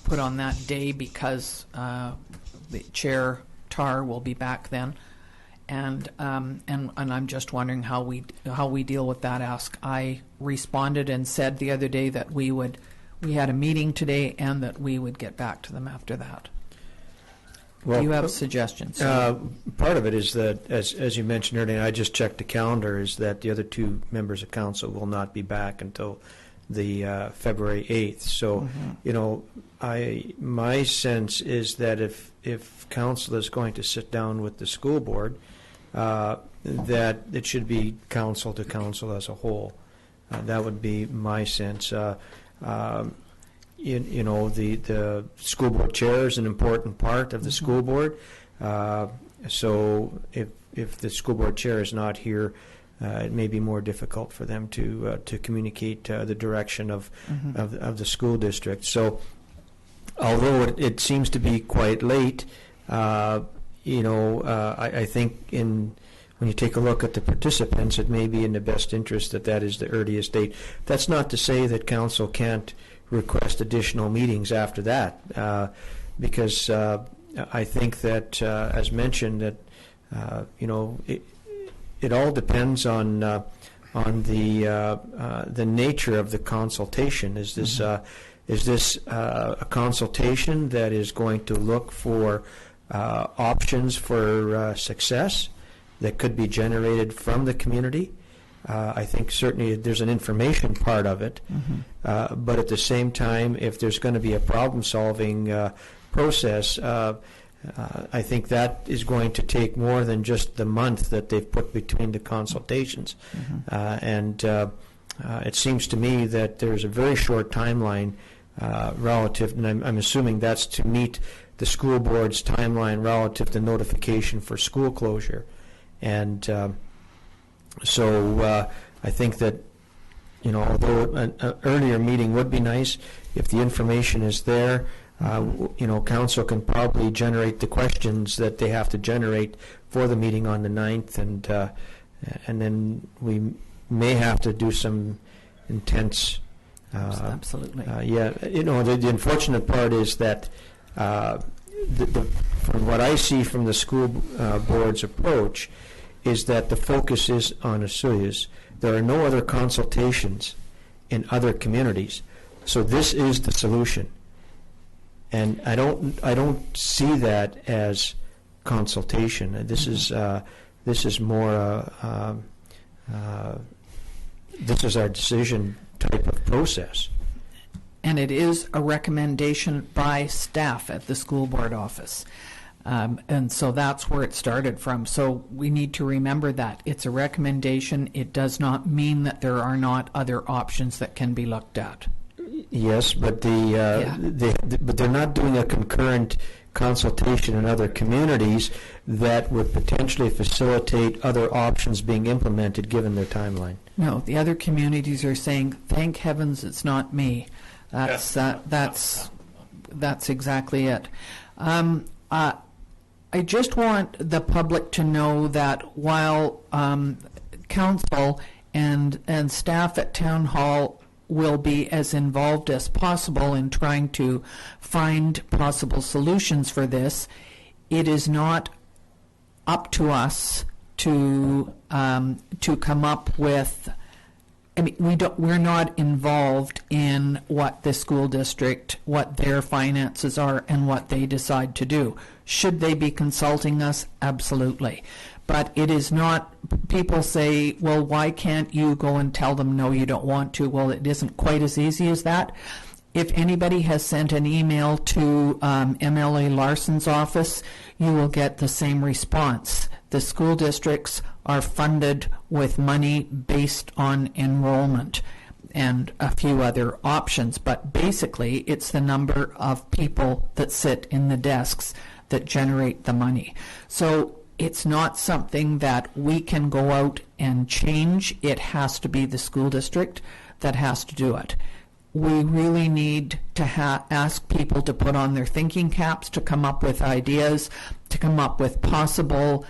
A: put on that day because the Chair Tar will be back then, and I'm just wondering how we deal with that ask. I responded and said the other day that we had a meeting today and that we would get back to them after that.
B: Well,
A: do you have suggestions?
B: Part of it is that, as you mentioned earlier, and I just checked the calendar, is that the other two members of council will not be back until the February 8th. So, my sense is that if council is going to sit down with the school board, that it should be council to council as a whole. That would be my sense. The school board chair is an important part of the school board. So if the school board chair is not here, it may be more difficult for them to communicate the direction of the school district. So although it seems to be quite late, I think when you take a look at the participants, it may be in the best interest that is the earliest date. That's not to say that council can't request additional meetings after that, because I think that, as mentioned, that it all depends on the nature of the consultation. Is this a consultation that is going to look for options for success that could be generated from the community? I think certainly there's an information part of it, but at the same time, if there's going to be a problem-solving process, I think that is going to take more than just the month that they've put between the consultations. And it seems to me that there's a very short timeline relative, and I'm assuming that's to meet the school board's timeline relative to notification for school closure. And so I think that, although an earlier meeting would be nice, if the information is there, council can probably generate the questions that they have to generate for the meeting on the 9th, and then we may have to do some intense.
A: Absolutely.
B: The unfortunate part is that from what I see from the school board's approach, is that the focus is on Osoyoos. There are no other consultations in other communities, so this is the solution. And I don't see that as consultation. This is more this is our decision type of process.
A: And it is a recommendation by staff at the school board office. And so that's where it started from. So we need to remember that. It's a recommendation. It does not mean that there are not other options that can be looked at.
B: Yes, but but they're not doing a concurrent consultation in other communities that would potentially facilitate other options being implemented given their timeline.
A: No, the other communities are saying, thank heavens it's not me. That's exactly it. I just want the public to know that while council and staff at Town Hall will be as involved as possible in trying to find possible solutions for this, it is not up to us to come up with. I mean, we're not involved in what the school district, what their finances are, and what they decide to do. Should they be consulting us? Absolutely. But it is not, people say, well, why can't you go and tell them, no, you don't want to? Well, it isn't quite as easy as that. If anybody has sent an email to MLA Larson's office, you will get the same response. The school districts are funded with money based on enrollment and a few other options, but basically it's the number of people that sit in the desks that generate the money. So it's not something that we can go out and change. It has to be the school district that has to do it. We really need to ask people to put on their thinking caps, to come up with ideas, to come up with possible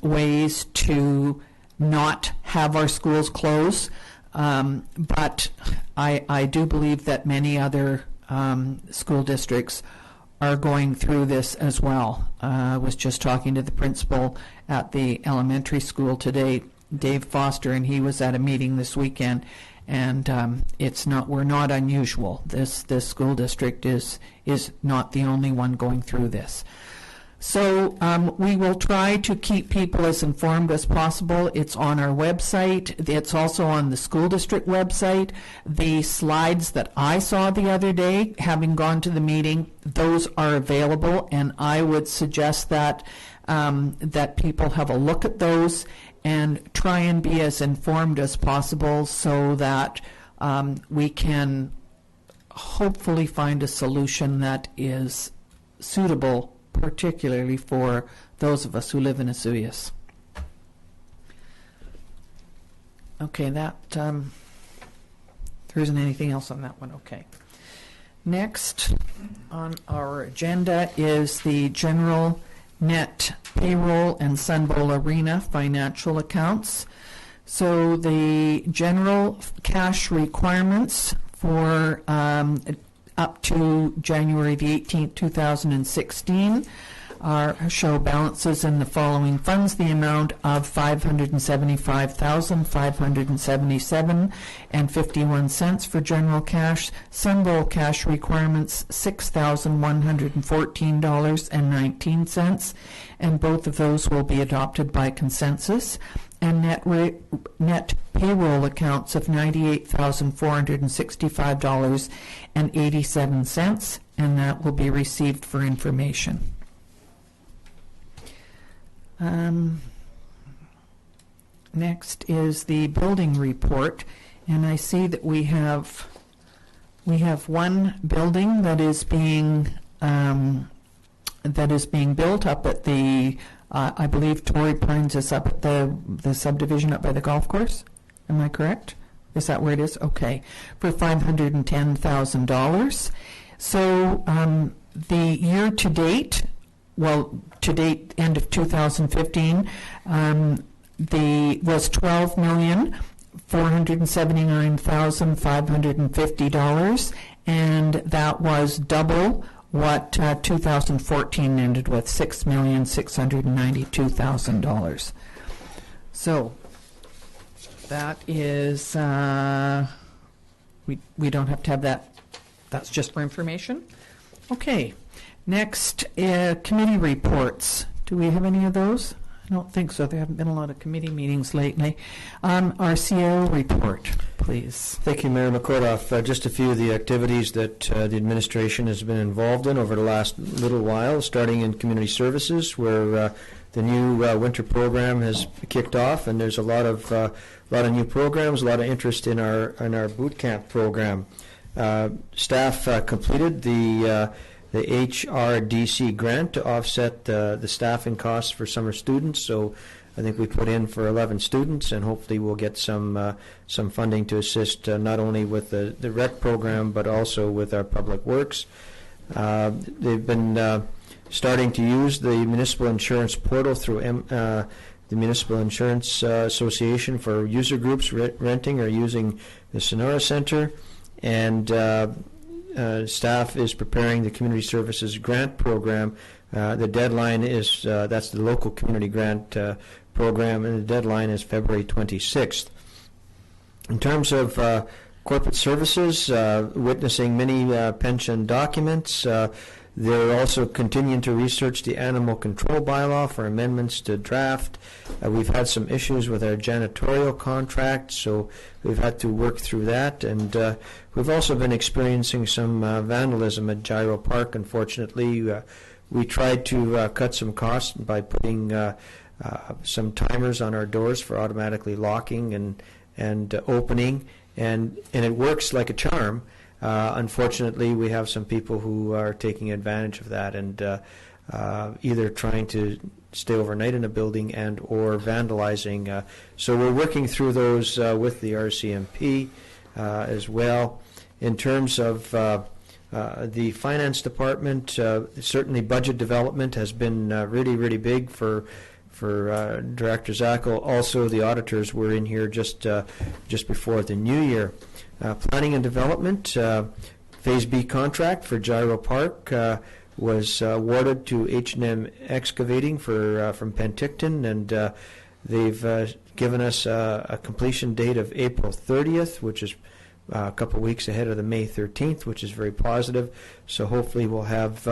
A: ways to not have our schools close. But I do believe that many other school districts are going through this as well. I was just talking to the principal at the elementary school today, Dave Foster, and he was at a meeting this weekend. And we're not unusual. This school district is not the only one going through this. So we will try to keep people as informed as possible. It's on our website. It's also on the school district website. The slides that I saw the other day, having gone to the meeting, those are available, and I would suggest that that people have a look at those and try and be as informed as possible so that we can hopefully find a solution that is suitable, particularly for those of us who live in Osoyoos. Okay, that there isn't anything else on that one. Okay. Next on our agenda is the general net payroll and Sun Bowl Arena financial accounts. So the general cash requirements for up to January the 18th, 2016 show balances in the following funds: the amount of $575,577.51 for general cash. Sun Bowl cash requirements $6,114.19, and both of those will be adopted by consensus. And net payroll accounts of $98,465.87, and that will be received for information. Next is the building report, and I see that we have one building that is being built up at the I believe Torrey Pines is up at the subdivision up by the golf course. Am I correct? Is that where it is? Okay, for $510,000. So the year to date. Well, to date, end of 2015, was $12,479,550, and that was double what 2014 ended with, $6,692,000. So that is we don't have to have that. That's just for information. Okay. Next, committee reports. Do we have any of those? I don't think so. There haven't been a lot of committee meetings lately. RCO report, please.
B: Thank you, Mayor McCordoff. Just a few of the activities that the administration has been involved in over the last little while, starting in community services, where the new winter program has kicked off, and there's a lot of new programs, a lot of interest in our boot camp program. Staff completed the HRDC grant to offset the staffing costs for summer students. So I think we put in for 11 students, and hopefully we'll get some funding to assist not only with the rec program but also with our public works. They've been starting to use the municipal insurance portal through the Municipal Insurance Association for user groups renting or using the Sonora Center, and staff is preparing the Community Services Grant Program. The deadline is, that's the local community grant program, and the deadline is February 26th. In terms of corporate services, witnessing many pension documents, they're also continuing to research the animal control bylaw for amendments to draft. We've had some issues with our janitorial contract, so we've had to work through that. And we've also been experiencing some vandalism at Gyro Park, unfortunately. We tried to cut some costs by putting some timers on our doors for automatically locking and opening, and it works like a charm. Unfortunately, we have some people who are taking advantage of that and either trying to stay overnight in a building and or vandalizing. So we're working through those with the RCMP as well. In terms of the finance department, certainly budget development has been really, really big for Director Zackel. Also, the auditors were in here just before the new year. Planning and development, Phase B contract for Gyro Park was awarded to H&M Excavating from Penticton, and they've given us a completion date of April 30th, which is a couple of weeks ahead of the May 13th, which is very positive. So hopefully we'll have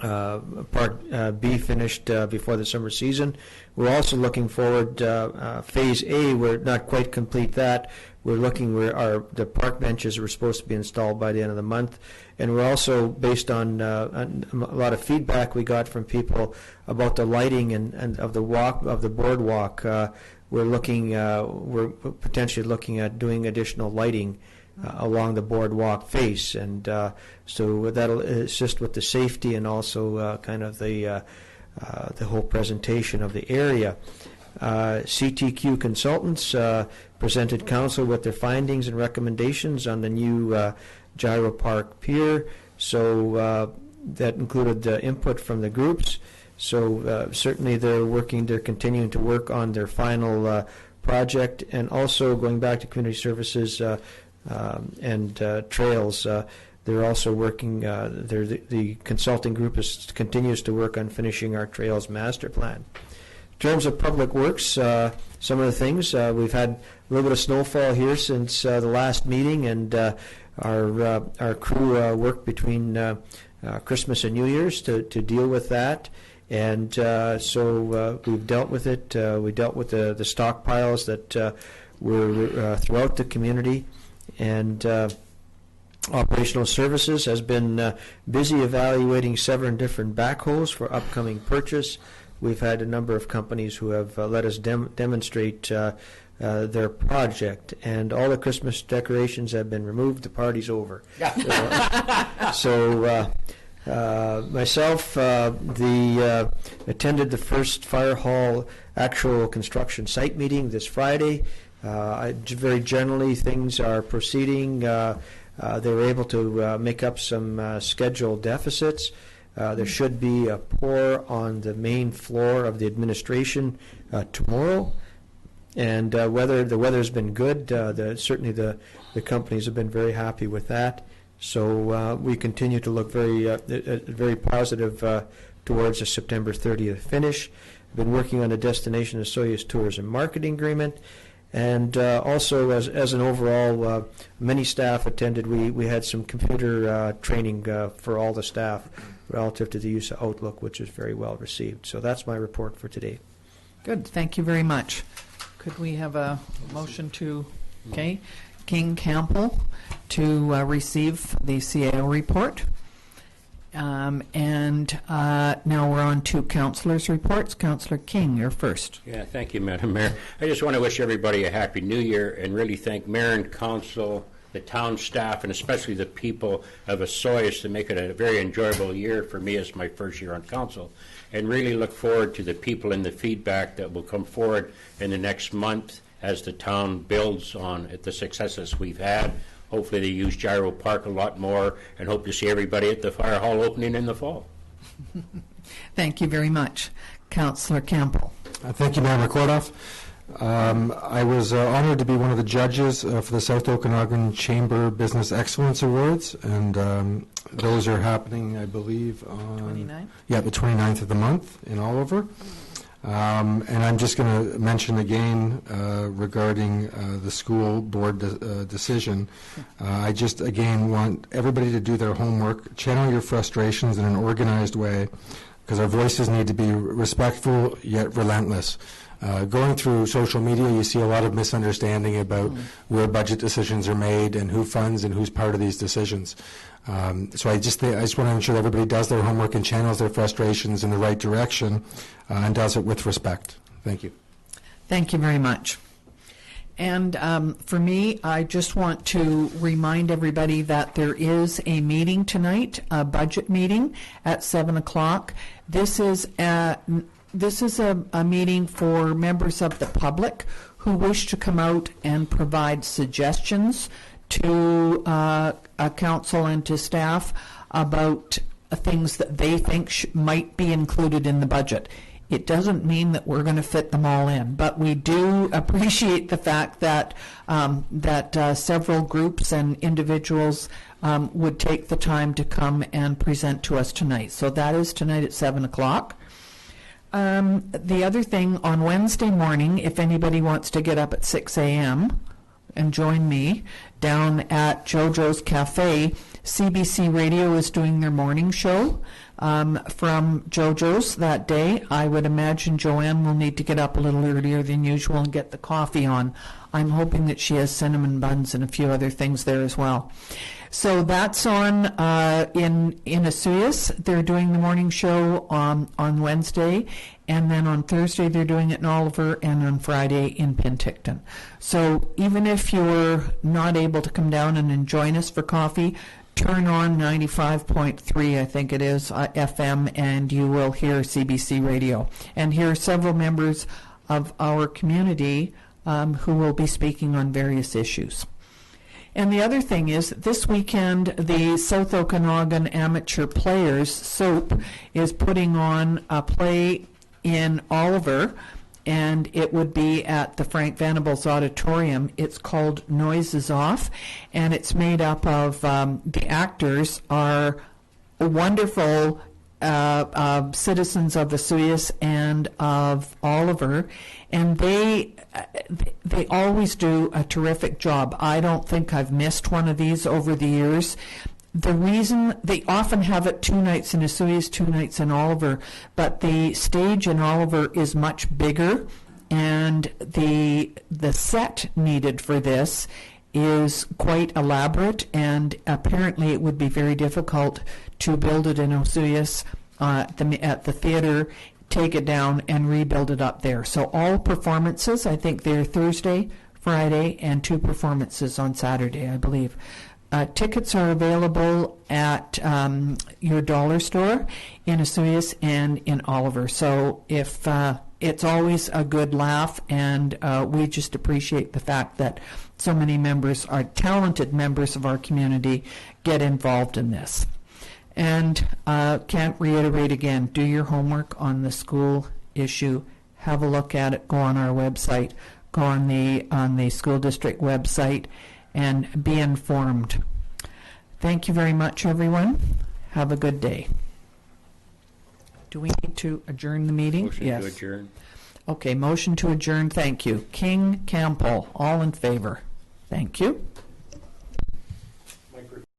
B: Part B finished before the summer season. We're also looking forward, Phase A, we're not quite complete that. We're looking where the park benches were supposed to be installed by the end of the month. And we're also, based on a lot of feedback we got from people about the lighting and of the boardwalk, we're potentially looking at doing additional lighting along the boardwalk face, and so that'll assist with the safety and also kind of the whole presentation of the area. CTQ Consultants presented council with their findings and recommendations on the new Gyro Park Pier, so that included the input from the groups. So certainly they're continuing to work on their final project, and also going back to community services and trails. They're also working, the consulting group continues to work on finishing our trails master plan. In terms of public works, some of the things, we've had a little bit of snowfall here since the last meeting, and our crew worked between Christmas and New Year's to deal with that. And so we've dealt with it. We dealt with the stockpiles that were throughout the community. And Operational Services has been busy evaluating 7 different backhoes for upcoming purchase. We've had a number of companies who have let us demonstrate their project, and all the Christmas decorations have been removed. The party's over. So myself, attended the first fire hall actual construction site meeting this Friday. Very generally, things are proceeding. They were able to make up some schedule deficits. There should be a pour on the main floor of the administration tomorrow, and the weather's been good. Certainly the companies have been very happy with that. So we continue to look very positive towards a September 30th finish. I've been working on a destination Osoyoos tourism marketing agreement. And also, as an overall, many staff attended. We had some computer training for all the staff relative to the use of Outlook, which is very well received. So that's my report for today.
A: Good. Thank you very much. Could we have a motion to, King Campbell to receive the CAO report? And now we're on to councillors' reports. Councillor King, you're first.
E: Yeah, thank you, Madam Mayor. I just want to wish everybody a Happy New Year and really thank Mayor and Council, the town staff, and especially the people of Osoyoos to make it a very enjoyable year for me as my first year on council, and really look forward to the people and the feedback that will come forward in the next month as the town builds on the successes we've had. Hopefully they use Gyro Park a lot more, and hope to see everybody at the fire hall opening in the fall.
A: Thank you very much. Councillor Campbell.
C: Thank you, Mayor McCordoff. I was honored to be one of the judges for the South Okanagan Chamber Business Excellence Awards, and those are happening, I believe, on
A: 29?
C: Yeah, the 29th of the month in Oliver. And I'm just going to mention again regarding the school board decision. I just, again, want everybody to do their homework, channel your frustrations in an organized way, because our voices need to be respectful yet relentless. Going through social media, you see a lot of misunderstanding about where budget decisions are made and who funds and who's part of these decisions. So I just want to ensure that everybody does their homework and channels their frustrations in the right direction and does it with respect. Thank you.
A: Thank you very much. And for me, I just want to remind everybody that there is a meeting tonight, a budget meeting at 7 o'clock. This is a meeting for members of the public who wish to come out and provide suggestions to council and to staff about things that they think might be included in the budget. It doesn't mean that we're going to fit them all in, but we do appreciate the fact that several groups and individuals would take the time to come and present to us tonight. So that is tonight at 7 o'clock. The other thing, on Wednesday morning, if anybody wants to get up at 6 a.m. and join me down at JoJo's Cafe, CBC Radio is doing their morning show from JoJo's that day. I would imagine Joanne will need to get up a little earlier than usual and get the coffee on. I'm hoping that she has cinnamon buns and a few other things there as well. So that's on in Osoyoos. They're doing the morning show on Wednesday, and then on Thursday they're doing it in Oliver, and on Friday in Penticton. So even if you're not able to come down and join us for coffee, turn on 95.3, I think it is, FM, and you will hear CBC Radio and hear several members of our community who will be speaking on various issues. And the other thing is, this weekend, the South Okanagan Amateur Players, SOAP, is putting on a play in Oliver, and it would be at the Frank Venables Auditorium. It's called Noises Off, and it's made up of, the actors are wonderful citizens of Osoyoos and of Oliver, and they always do a terrific job. I don't think I've missed one of these over the years. The reason they often have it 2 nights in Osoyoos, 2 nights in Oliver, but the stage in Oliver is much bigger, and the set needed for this is quite elaborate, and apparently it would be very difficult to build it in Osoyoos at the theater, take it down and rebuild it up there. So all performances, I think they're Thursday, Friday, and 2 performances on Saturday, I believe. Tickets are available at your dollar store in Osoyoos and in Oliver. So if it's always a good laugh, and we just appreciate the fact that so many members, our talented members of our community, get involved in this. And can't reiterate again, do your homework on the school issue. Have a look at it. Go on our website. Go on the school district website and be informed. Thank you very much, everyone. Have a good day. Do we need to adjourn the meeting?
E: Motion
A: Yes.
E: to adjourn.
A: Okay, motion to adjourn. Thank you. King, Campbell, all in favor. Thank you.